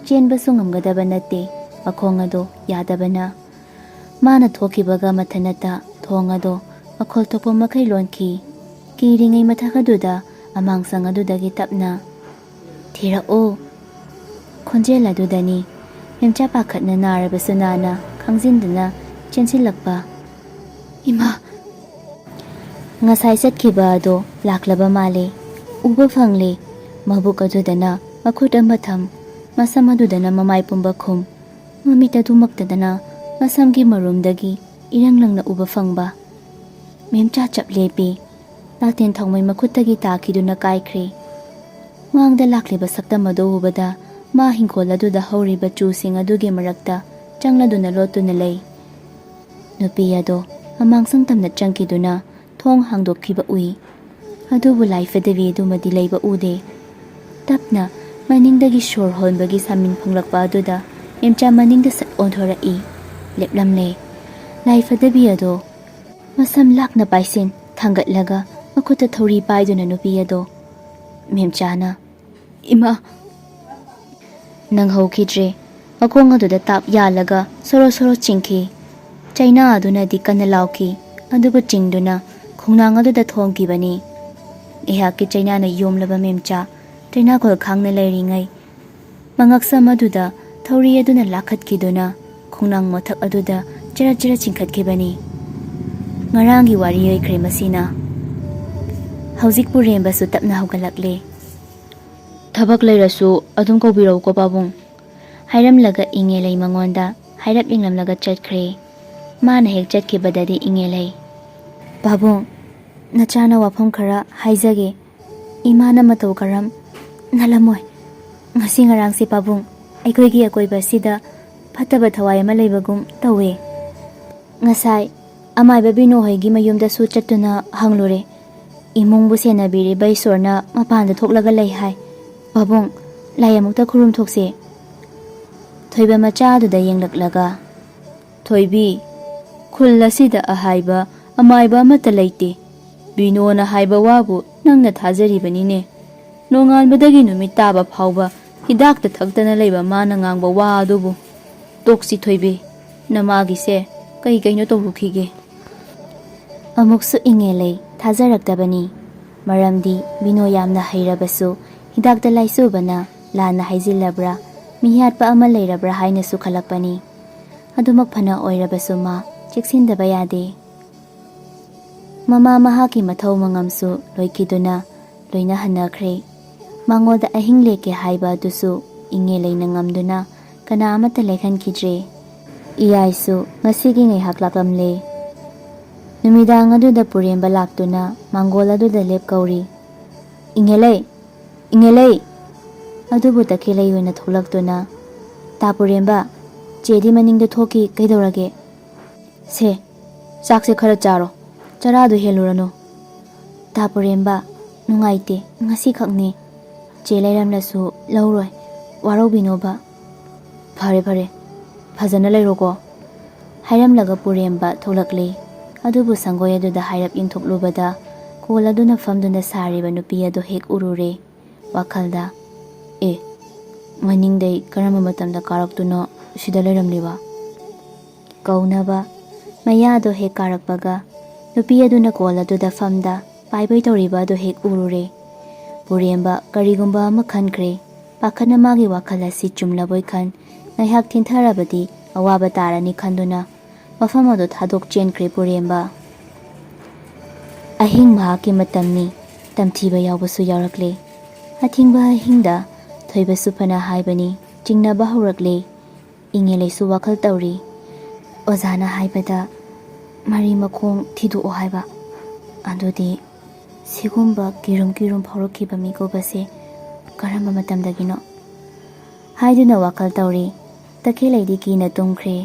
ꯆꯦꯟꯕꯁꯨ ꯉꯝꯒꯗꯕ ꯅꯠꯇꯦ, ꯃꯈꯣꯡ ꯑꯗꯣ ꯌꯥꯗꯕꯅ꯫ ꯃꯥꯅ ꯊꯣꯛꯈꯤꯕꯒ ꯃꯊꯟꯇ ꯊꯣꯡ ꯑꯗꯣ ꯃꯈꯣꯜ ꯊꯣꯛꯄ ꯃꯈꯩ ꯂꯣꯟꯈꯤ꯫ ꯀꯤꯔꯤꯉꯩ ꯃꯊꯛ ꯑꯗꯨꯗ ꯑꯃꯥꯡꯁꯪ ꯑꯗꯨꯗꯒꯤ ꯇꯞꯅ, ꯊꯤꯔꯛꯑꯣ꯫ ꯈꯣꯟꯖꯦꯜ ꯑꯗꯨꯗꯅꯤ ꯃꯦꯝꯆꯥ ꯄꯥꯈꯠꯅ ꯅꯥꯔꯕꯁꯨ ꯅꯥꯅ ꯈꯥꯡꯖꯤꯟꯗꯨꯅ ꯆꯦꯟꯁꯤꯜꯂꯛꯄ꯫ ꯏꯃꯥ! ꯉꯁꯥꯏ ꯆꯠꯈꯤꯕ ꯑꯗꯣ ꯂꯥꯛꯂꯕ ꯃꯥꯜꯂꯦ꯫ ꯎꯕ ꯐꯪꯂꯦ꯫ ꯃꯕꯨꯛ ꯑꯗꯨꯗꯅ ꯃꯈꯨꯠ ꯑꯃ ꯊꯝ, ꯃꯁꯝ ꯑꯗꯨꯗꯅ ꯃꯃꯥꯏ ꯄꯨꯝꯕ ꯈꯨꯝ, ꯃꯃꯤꯠ ꯑꯗꯨꯃꯛꯇꯗꯅ ꯃꯁꯝꯒꯤ ꯃꯔꯨꯝꯗꯒꯤ ꯏꯔꯪ ꯂꯪꯅ ꯎꯕ ꯐꯪꯕ꯫ ꯃꯦꯝꯆꯥ ꯆꯞ ꯂꯦꯞꯄꯤ꯫ ꯂꯥꯇꯦꯟ ꯊꯥꯎꯃꯩ ꯃꯈꯨꯠꯇꯒꯤ ꯇꯥꯈꯤꯗꯨꯅ ꯀꯥꯏꯈ꯭ꯔꯦ꯫ ꯃꯥꯡꯗ ꯂꯥꯛꯂꯤꯕ ꯁꯛꯇꯝ ꯑꯗꯨ ꯎꯕꯗ ꯃꯥ ꯍꯤꯡꯈꯣꯜ ꯑꯗꯨꯗ ꯍꯧꯔꯤꯕ ꯆꯨꯁꯤꯡ ꯑꯗꯨꯒꯤ ꯃꯔꯛꯇ ꯆꯪꯂꯗꯨꯅ ꯂꯣꯠꯇꯨꯅ ꯂꯩ꯫ ꯅꯨꯄꯤ ꯑꯗꯣ ꯑꯃꯥꯡꯁꯪ ꯇꯝꯅ ꯆꯪꯈꯤꯗꯨꯅ ꯊꯣꯡ ꯍꯥꯡꯗꯣꯛꯈꯤꯕ ꯎꯏ꯫ ꯑꯗꯨꯕꯨ ꯂꯥꯏꯐꯗꯕꯤ ꯑꯗꯨꯃꯗꯤ ꯂꯩꯕ ꯎꯗꯦ꯫ ꯇꯞꯅ ꯃꯅꯤꯡꯗꯒꯤ ꯁꯣꯔ ꯍꯣꯟꯕꯒꯤ ꯁꯥꯃꯤꯟ ꯐꯣꯡꯂꯛꯄ ꯑꯗꯨꯗ ꯃꯦꯝꯆꯥ ꯃꯅꯤꯡꯗ ꯁꯠ ꯑꯣꯟꯊꯣꯔꯛꯏ꯫ ꯂꯦꯞꯂꯝꯂꯦ꯫ ꯂꯥꯏꯐꯗꯕꯤ ꯑꯗꯣ ꯃꯁꯝ ꯂꯥꯛꯅ ꯄꯥꯏꯁꯤꯟ ꯊꯥꯡꯒꯠꯂꯒ ꯃꯈꯨꯠꯇ ꯊꯧꯔꯤ ꯄꯥꯏꯗꯨꯅ ꯅꯨꯄꯤ ꯑꯗꯣ꯫ ꯃꯦꯝꯆꯥꯅ, ꯏꯃꯥ! ꯅꯪꯍꯧꯈꯤꯗ꯭ꯔꯦ꯫ ꯃꯈꯣꯡ ꯑꯗꯨꯗ ꯇꯥꯞ ꯌꯥꯜꯂꯒ ꯁꯣꯔꯣ ꯁꯣꯔꯣ ꯆꯤꯡꯈꯤ꯫ ꯆꯩꯅꯥ ꯑꯗꯨꯅꯗꯤ ꯀꯟꯅ ꯂꯥꯎꯈꯤ, ꯑꯗꯨꯕꯨ ꯆꯤꯡꯗꯨꯅ ꯈꯣꯡꯅꯥꯡ ꯑꯗꯨꯗ ꯊꯣꯝꯈꯤꯕꯅꯤ꯫ ꯑꯩꯍꯥꯛꯀꯤ ꯆꯩꯅꯥꯅ ꯌꯣꯝꯂꯕ ꯃꯦꯝꯆꯥ ꯆꯩꯅꯥꯈꯣꯜ ꯈꯥꯡꯅ ꯂꯩꯔꯤꯉꯩ ꯃꯉꯛꯁꯝ ꯑꯗꯨꯗ ꯊꯧꯔꯤ ꯑꯗꯨꯅ ꯂꯥꯛꯈꯠꯈꯤꯗꯨꯅ ꯈꯣꯡꯅꯥꯡ ꯃꯊꯛ ꯑꯗꯨꯗ ꯆꯔ ꯆꯔ ꯆꯤꯡꯈꯠꯈꯤꯕꯅꯤ꯫ ꯉꯔꯥꯡꯒꯤ ꯋꯥꯔꯤ ꯑꯣꯏꯈ꯭ꯔꯦ ꯃꯁꯤꯅ꯫ ꯍꯧꯖꯤꯛ ꯄꯨꯔꯦꯝꯕꯁꯨ ꯇꯞꯅ ꯍꯧꯒꯠꯂꯛꯂꯦ꯫ ꯊꯕꯛ ꯂꯩꯔꯁꯨ ꯑꯗꯨꯝ ꯀꯧꯕꯤꯔꯛꯎꯀꯣ ꯄꯥꯕꯨꯡ ꯍꯥꯏꯔꯝꯂꯒ ꯏꯉꯦꯂꯩ ꯃꯉꯣꯟꯗ ꯍꯥꯏꯔꯞ ꯌꯦꯡꯂꯝꯂꯒ ꯆꯠꯈ꯭ꯔꯦ꯫ ꯃꯥꯅ ꯍꯦꯛ ꯆꯠꯈꯤꯕꯗꯗꯤ ꯏꯉꯦꯂꯩ, ꯄꯥꯕꯨꯡ ꯅꯆꯥꯅ ꯋꯥꯐꯝ ꯈꯔ ꯍꯥꯏꯖꯒꯦ꯫ ꯏꯃꯥꯅ ꯃꯇꯧ ꯀꯔꯝ ꯅꯠꯂꯝꯃꯣꯏ꯫ ꯉꯁꯤ ꯉꯔꯥꯡꯁꯤ ꯄꯥꯕꯨꯡ ꯑꯩꯈꯣꯏꯒꯤ ꯑꯀꯣꯏꯕꯁꯤꯗ ꯐꯠꯇꯕ ꯊꯋꯥꯏ ꯑꯃ ꯂꯩꯕꯒꯨꯝ ꯇꯧꯋꯦ꯫ ꯉꯁꯥꯏ ꯑꯃꯥꯏꯕ ꯕꯤꯅꯣ ꯍꯣꯏꯒꯤ ꯃꯌꯨꯝꯗꯁꯨ ꯆꯠꯇꯨꯅ ꯍꯪꯂꯨꯔꯦ꯫ ꯏꯃꯨꯡꯕꯨ ꯁꯦꯟꯅꯕꯤꯔꯤꯕ ꯏꯁꯣꯔꯅ ꯃꯄꯥꯟꯗ ꯊꯣꯛꯂꯒ ꯂꯩ ꯍꯥꯏ꯫ ꯄꯥꯕꯨꯡ ꯂꯥꯏ ꯑꯃꯨꯛꯇ ꯈꯨꯔꯨꯝꯊꯣꯛꯁꯦ꯫ ꯊꯣꯏꯕ ꯃꯆꯥ ꯑꯗꯨꯗ ꯌꯦꯡꯂꯛꯂꯒ, ꯊꯣꯏꯕꯤ ꯈꯨꯜ ꯑꯁꯤꯗ ꯑꯍꯥꯏꯕ ꯑꯃꯥꯏꯕ ꯑꯃꯠꯇ ꯂꯩꯇꯦ꯫ ꯕꯤꯅꯣꯅ ꯍꯥꯏꯕ ꯋꯥꯕꯨ ꯅꯪꯅ ꯊꯥꯖꯔꯤꯕꯅꯤꯅꯦ꯫ ꯅꯣꯡꯉꯥꯟꯕꯗꯒꯤ ꯅꯨꯃꯤꯠ ꯇꯥꯕ ꯐꯥꯎꯕ ꯍꯤꯗꯥꯛꯇ ꯊꯛꯇꯅ ꯂꯩꯕ ꯃꯥꯅ ꯉꯥꯡꯕ ꯋꯥ ꯑꯗꯨꯕꯨ꯫ ꯇꯣꯛꯁꯤ ꯊꯣꯏꯕꯤ, ꯅꯃꯥꯒꯤꯁꯦ ꯀꯩ ꯀꯩꯅꯣ ꯇꯧꯔꯨꯈꯤꯒꯦ꯫ ꯑꯃꯨꯛꯁꯨ ꯏꯉꯦꯂꯩ ꯊꯥꯖꯔꯛꯇꯕꯅꯤ꯫ ꯃꯔꯝꯗꯤ ꯕꯤꯅꯣ ꯌꯥꯝꯅ ꯍꯩꯔꯕꯁꯨ ꯍꯤꯗꯥꯛꯇ ꯂꯥꯏꯆꯨꯕꯅ ꯂꯥꯟꯅ ꯍꯩꯖꯤꯜꯂꯕ꯭ꯔꯥ ꯃꯤꯌꯥꯠꯄ ꯑꯃ ꯂꯩꯔꯕ꯭ꯔꯥ ꯍꯥꯏꯅꯁꯨ ꯈꯜꯂꯛꯄꯅꯤ꯫ ꯑꯗꯨꯃꯛ ꯐꯅ ꯑꯣꯏꯔꯕꯁꯨ ꯃꯥ ꯆꯦꯛꯁꯤꯟꯗꯕ ꯌꯥꯗꯦ꯫ ꯃꯃꯥ ꯃꯍꯥꯛꯀꯤ ꯃꯊꯧ ꯃꯉꯝꯁꯨ ꯂꯣꯏꯈꯤꯗꯨꯅ ꯂꯣꯏꯅ ꯍꯟꯅꯈ꯭ꯔꯦ꯫ ꯃꯉꯣꯟꯗ ꯑꯍꯤꯡ ꯂꯦꯛꯀꯦ ꯍꯥꯏꯕ ꯑꯗꯨꯁꯨ ꯏꯉꯦꯂꯩꯅ ꯉꯝꯗꯨꯅ ꯀꯅꯥ ꯑꯃꯠꯇ ꯂꯦꯛꯍꯟꯈꯤꯗ꯭ꯔꯦ꯫ ꯏꯌꯥꯏꯁꯨ ꯉꯁꯤꯒꯤ ꯉꯥꯏꯍꯥꯛ ꯂꯥꯛꯂꯝꯂꯦ꯫ ꯅꯨꯃꯤꯗꯥꯡ ꯑꯗꯨꯗ ꯄꯨꯔꯦꯝꯕ ꯂꯥꯛꯇꯨꯅ ꯃꯥꯡꯒꯣꯜ ꯑꯗꯨꯗ ꯂꯦꯞꯀꯧꯔꯤ꯫ ꯏꯉꯦꯂꯩ, ꯏꯉꯦꯂꯩ! ꯑꯗꯨꯕꯨ ꯇꯈꯦꯜꯂꯩ ꯑꯣꯏꯅ ꯊꯣꯛꯂꯛꯇꯨꯅ, ꯇꯥ ꯄꯨꯔꯦꯝꯕ, ꯆꯦꯗꯤ ꯃꯅꯤꯡꯗ ꯊꯣꯛꯈꯤ, ꯀꯩꯗꯧꯔꯒꯦ? ꯁꯦ ꯆꯥꯛꯁꯦ ꯈꯔ ꯆꯥꯔꯣ, ꯆꯔꯥꯗꯨ ꯍꯦꯜꯂꯨꯔꯅꯨ꯫ ꯇꯥ ꯄꯨꯔꯦꯝꯕ ꯅꯨꯡꯉꯥꯏꯇꯦ, ꯉꯁꯤꯈꯛꯅꯤ꯫ ꯆꯦ ꯂꯩꯔꯝꯂꯁꯨ ꯂꯧꯔꯣꯏ, ꯋꯥꯔꯧꯕꯤꯅꯣꯕ꯫ ꯐꯔꯦ ꯐꯔꯦ, ꯐꯖꯅ ꯂꯩꯔꯣꯀꯣ ꯍꯥꯏꯔꯝꯂꯒ ꯄꯨꯔꯦꯝꯕ ꯊꯣꯛꯂꯛꯂꯦ꯫ ꯑꯗꯨꯕꯨ ꯁꯪꯒꯣꯏ ꯑꯗꯨꯗ ꯍꯥꯏꯔꯞ ꯌꯦꯡꯊꯣꯛꯂꯨꯕꯗ ꯀꯣꯜ ꯑꯗꯨꯅ ꯐꯝꯗꯨꯅ ꯁꯥꯔꯤꯕ ꯅꯨꯄꯤ ꯑꯗꯨ ꯍꯦꯛ ꯎꯔꯨꯔꯦ꯫ ꯋꯥꯈꯜꯗ, ꯑꯦ ꯃꯅꯤꯡꯗꯩ ꯀꯔꯝꯕ ꯃꯇꯝꯗ ꯀꯥꯔꯛꯇꯨꯅ ꯁꯤꯗ ꯂꯩꯔꯝꯂꯤꯕ? ꯀꯧꯅꯕ ꯃꯌꯥꯗꯣ ꯍꯦꯛ ꯀꯥꯔꯛꯄꯒ ꯅꯨꯄꯤ ꯑꯗꯨꯅ ꯀꯣꯜ ꯑꯗꯨꯗ ꯐꯝꯗ ꯄꯥꯏꯕꯩ ꯇꯧꯔꯤꯕ ꯑꯗꯨ ꯍꯦꯛ ꯎꯔꯨꯔꯦ꯫ ꯄꯨꯔꯦꯝꯕ ꯀꯔꯤꯒꯨꯝꯕ ꯑꯃ ꯈꯟꯈ꯭ꯔꯦ꯫ ꯄꯥꯈꯠꯅ ꯃꯥꯒꯤ ꯋꯥꯈꯜ ꯑꯁꯤ ꯆꯨꯝꯂꯕꯣꯏ ꯈꯟ ꯉꯥꯏꯍꯥꯛ ꯊꯤꯟꯊꯔꯕꯗꯤ ꯑꯋꯥꯕ ꯇꯥꯔꯅꯤ ꯈꯟꯗꯨꯅ ꯃꯐꯝ ꯑꯗꯨ ꯊꯥꯗꯣꯛ ꯆꯦꯟꯈ꯭ꯔꯦ ꯄꯨꯔꯦꯝꯕ꯫ ꯑꯍꯤꯡ ꯃꯍꯥꯛꯀꯤ ꯃꯇꯝꯅꯤ꯫ ꯇꯝꯊꯤꯕ ꯌꯥꯎꯕꯁꯨ ꯌꯥꯎꯔꯛꯂꯦ꯫ ꯑꯊꯤꯡꯕ ꯑꯍꯤꯡꯗ ꯊꯣꯏꯕꯁꯨ ꯐꯅ ꯍꯥꯏꯕꯅꯤ ꯆꯤꯡꯅꯕ ꯍꯧꯔꯛꯂꯦ꯫ ꯏꯉꯦꯂꯩꯁꯨ ꯋꯥꯈꯜ ꯇꯧꯔꯤ꯫ ꯑꯣꯖꯥꯅ ꯍꯥꯏꯕꯗ ꯃꯔꯤ ꯃꯈꯣꯡ ꯊꯤꯗꯣꯛꯑꯣ ꯍꯥꯏꯕ꯫ ꯑꯗꯨꯗꯤ ꯁꯤꯒꯨꯝꯕ ꯀꯤꯔꯨꯝ ꯐꯥꯎꯔꯛꯈꯤꯕ ꯃꯤꯀꯨꯞ ꯑꯁꯦ ꯀꯔꯝꯕ ꯃꯇꯝꯗꯒꯤꯅꯣ ꯍꯥꯏꯗꯨꯅ ꯋꯥꯈꯜ ꯇꯧꯔꯤ꯫ ꯇꯈꯦꯜꯂꯩꯗꯤ ꯀꯤꯅ ꯇꯨꯝꯈ꯭ꯔꯦ꯫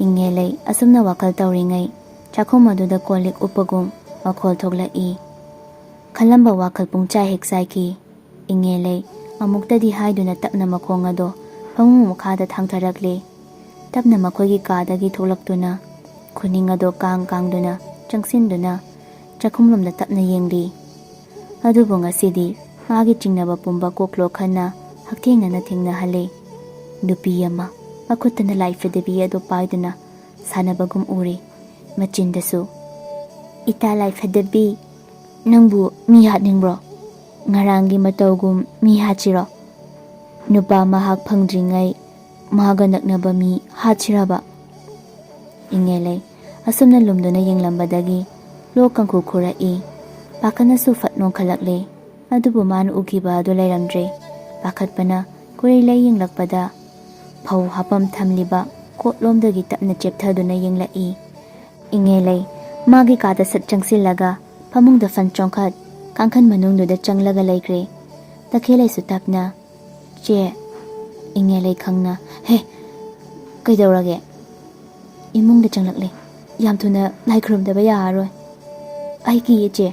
ꯏꯉꯦꯂꯩ ꯑꯁꯨꯝꯅ ꯋꯥꯈꯜ ꯇꯧꯔꯤꯉꯩ ꯆꯥꯛꯈꯨꯝ ꯑꯗꯨꯗ ꯀꯣꯜ ꯂꯤꯛ ꯎꯞꯄꯒꯨꯝ ꯃꯈꯣꯜ ꯊꯣꯛꯂꯛꯏ꯫ ꯈꯜꯂꯝꯕ ꯋꯥꯈꯜ ꯄꯨꯡꯆꯥꯏ ꯍꯦꯛ ꯆꯥꯏꯈꯤ꯫ ꯏꯉꯦꯂꯩ ꯑꯃꯨꯛꯇꯗꯤ ꯍꯥꯏꯗꯨꯅ ꯇꯞꯅ ꯃꯈꯣꯡ ꯑꯗꯣ ꯐꯃꯨꯡ ꯃꯈꯥꯗ ꯊꯥꯡꯊꯔꯛꯂꯦ꯫ ꯇꯞꯅ ꯃꯈꯣꯏꯒꯤ ꯀꯥꯗꯒꯤ ꯊꯣꯛꯂꯛꯇꯨꯅ ꯈꯨꯅꯤꯡ ꯑꯗꯣ ꯀꯥꯡꯗꯨꯅ ꯆꯪꯁꯤꯟꯗꯨꯅ ꯆꯥꯛꯈꯨꯝꯂꯣꯝꯗ ꯇꯞꯅ ꯌꯦꯡꯂꯤ꯫ ꯑꯗꯨꯕꯨ ꯉꯁꯤꯗꯤ ꯃꯥꯒꯤ ꯆꯤꯡꯅꯕ ꯄꯨꯝꯕ ꯀꯣꯛꯂꯣ ꯈꯟꯅ ꯍꯛꯊꯦꯡꯅꯅ ꯊꯦꯡꯅꯍꯜꯂꯦ꯫ ꯅꯨꯄꯤ ꯑꯃ ꯃꯈꯨꯠꯇꯅ ꯂꯥꯏꯐꯗꯕꯤ ꯑꯗꯨ ꯄꯥꯏꯗꯨꯅ ꯁꯥꯟꯅꯕꯒꯨꯝ ꯎꯔꯦ꯫ ꯃꯆꯤꯟꯗꯁꯨ, ꯏꯇꯥ ꯂꯥꯏꯐꯗꯕꯤ, ꯅꯪꯕꯨ ꯃꯤ ꯍꯥꯠꯅꯤꯡꯕ꯭ꯔꯣ? ꯉꯔꯥꯡꯒꯤ ꯃꯇꯧꯒꯨꯝ ꯃꯤ ꯍꯥꯠꯁꯤꯔꯣ? ꯅꯨꯄꯥ ꯃꯍꯥꯛ ꯐꯪꯗ꯭ꯔꯤꯉꯩ ꯃꯥꯒ ꯅꯛꯅꯕ ꯃꯤ ꯍꯥꯠꯁꯤꯔꯕ? ꯏꯉꯦꯂꯩ ꯑꯁꯨꯝꯅ ꯂꯨꯝꯗꯨꯅ ꯌꯦꯡꯂꯝꯕꯗꯒꯤ ꯂꯣꯛ ꯀꯪꯈꯨ ꯈꯨꯔꯛꯏ꯫ ꯄꯥꯈꯠꯅꯁꯨ ꯐꯠ ꯅꯣꯡꯈꯠꯂꯛꯂꯦ꯫ ꯑꯗꯨꯕꯨ ꯃꯥꯅ ꯎꯈꯤꯕ ꯑꯗꯨ ꯂꯩꯔꯝꯗ꯭ꯔꯦ꯫ ꯄꯥꯈꯠꯄꯅ ꯀꯨꯔꯩꯂꯩ ꯌꯦꯡꯂꯛꯄꯗ ꯐꯧ ꯍꯥꯞꯐꯝ ꯊꯝꯂꯤꯕ ꯀꯣꯠꯂꯣꯝꯗꯒꯤ ꯇꯞꯅ ꯆꯦꯞꯊꯗꯨꯅ ꯌꯦꯡꯂꯛꯏ꯫ ꯏꯉꯦꯂꯩ ꯃꯥꯒꯤ ꯀꯥꯗ ꯁꯠ ꯆꯪꯁꯤꯜꯂꯒ ꯐꯃꯨꯡꯗ ꯐꯟ ꯆꯣꯡꯈꯠ ꯀꯥꯡꯈꯟ ꯃꯅꯨꯡꯗꯨꯗ ꯆꯪꯂꯒ ꯂꯩꯈ꯭ꯔꯦ꯫ ꯇꯈꯦꯜꯂꯩꯁꯨ ꯇꯞꯅ, ꯆꯦ꯫ ꯏꯉꯦꯂꯩ ꯈꯪꯅ, ꯍꯦ ꯀꯩꯗꯧꯔꯒꯦ? ꯏꯃꯨꯡꯗ ꯆꯪꯂꯛꯂꯦ꯫ ꯌꯥꯝ ꯊꯨꯅ ꯂꯥꯏ ꯈꯨꯔꯨꯝꯗꯕ ꯌꯥꯔꯔꯣꯏ꯫ ꯑꯩ ꯀꯤꯌꯦ ꯆꯦ,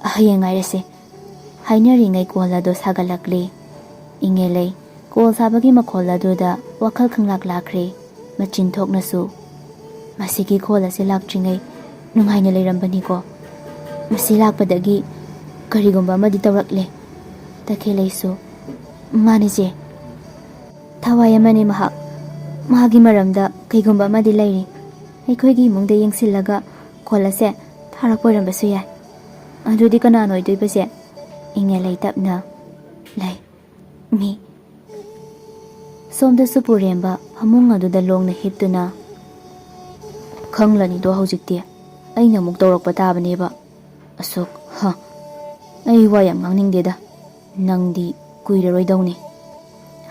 ꯍꯌꯦꯡ ꯉꯥꯏꯔꯁꯦ ꯍꯥꯏꯅꯔꯤꯉꯩ ꯀꯣꯜ ꯑꯗꯣ ꯁꯥꯒꯠꯂꯛꯂꯦ꯫ ꯏꯉꯦꯂꯩ ꯀꯣꯜ ꯁꯥꯕꯒꯤ ꯃꯈꯣꯜ ꯑꯗꯨꯗ ꯋꯥꯈꯜ ꯈꯪꯂꯥꯛ ꯂꯥꯛꯈ꯭ꯔꯦ꯫ ꯃꯆꯤꯟ ꯊꯣꯛꯅꯁꯨ, ꯃꯁꯤꯒꯤ ꯀꯣꯜ ꯑꯁꯤ ꯂꯥꯛꯇ꯭ꯔꯤꯉꯩ ꯅꯨꯡꯉꯥꯏꯅ ꯂꯩꯔꯝꯕꯅꯤꯀꯣ꯫ ꯃꯁꯤ ꯂꯥꯛꯄꯗꯒꯤ ꯀꯔꯤꯒꯨꯝꯕ ꯑꯃꯗꯤ ꯇꯧꯔꯛꯂꯦ꯫ ꯇꯈꯦꯜꯂꯩꯁꯨ, ꯃꯥꯅꯤ ꯆꯦ, ꯊꯋꯥꯏ ꯑꯃꯅꯤ ꯃꯍꯥꯛ꯫ ꯃꯥꯒꯤ ꯃꯔꯝꯗ ꯀꯩꯒꯨꯝꯕ ꯑꯃꯗꯤ ꯂꯩꯔꯤ꯫ ꯑꯩꯈꯣꯏꯒꯤ ꯏꯃꯨꯡꯗ ꯌꯦꯡꯁꯤꯜꯂꯒ ꯀꯣꯜ ꯑꯁꯦ ꯊꯥꯔꯛꯄ ꯑꯣꯏꯔꯝꯕꯁꯨ ꯌꯥꯏ꯫ ꯑꯗꯨꯗꯤ ꯀꯅꯥꯅ ꯑꯣꯏꯗꯣꯏꯕ ꯆꯦ? ꯏꯉꯦꯂꯩ ꯇꯞꯅ, ꯂꯩ ꯃꯤ ꯁꯣꯝꯗꯁꯨ ꯄꯨꯔꯦꯝꯕ ꯐꯃꯨꯡ ꯑꯗꯨꯗ ꯂꯣꯡꯅ ꯍꯤꯞꯇꯨꯅ ꯈꯪꯂꯅꯤꯗꯣ ꯍꯧꯖꯤꯛꯇꯤ ꯑꯩꯅ ꯑꯃꯨꯛ ꯇꯧꯔꯛꯄ ꯇꯥꯕꯅꯦꯕ ꯑꯁꯨꯛ ꯑꯩ ꯋꯥ ꯌꯥꯝ ꯉꯥꯡꯅꯤꯡꯗꯦꯗ ꯅꯪꯗꯤ ꯀꯨꯏꯔꯔꯣꯏꯗꯧꯅꯤ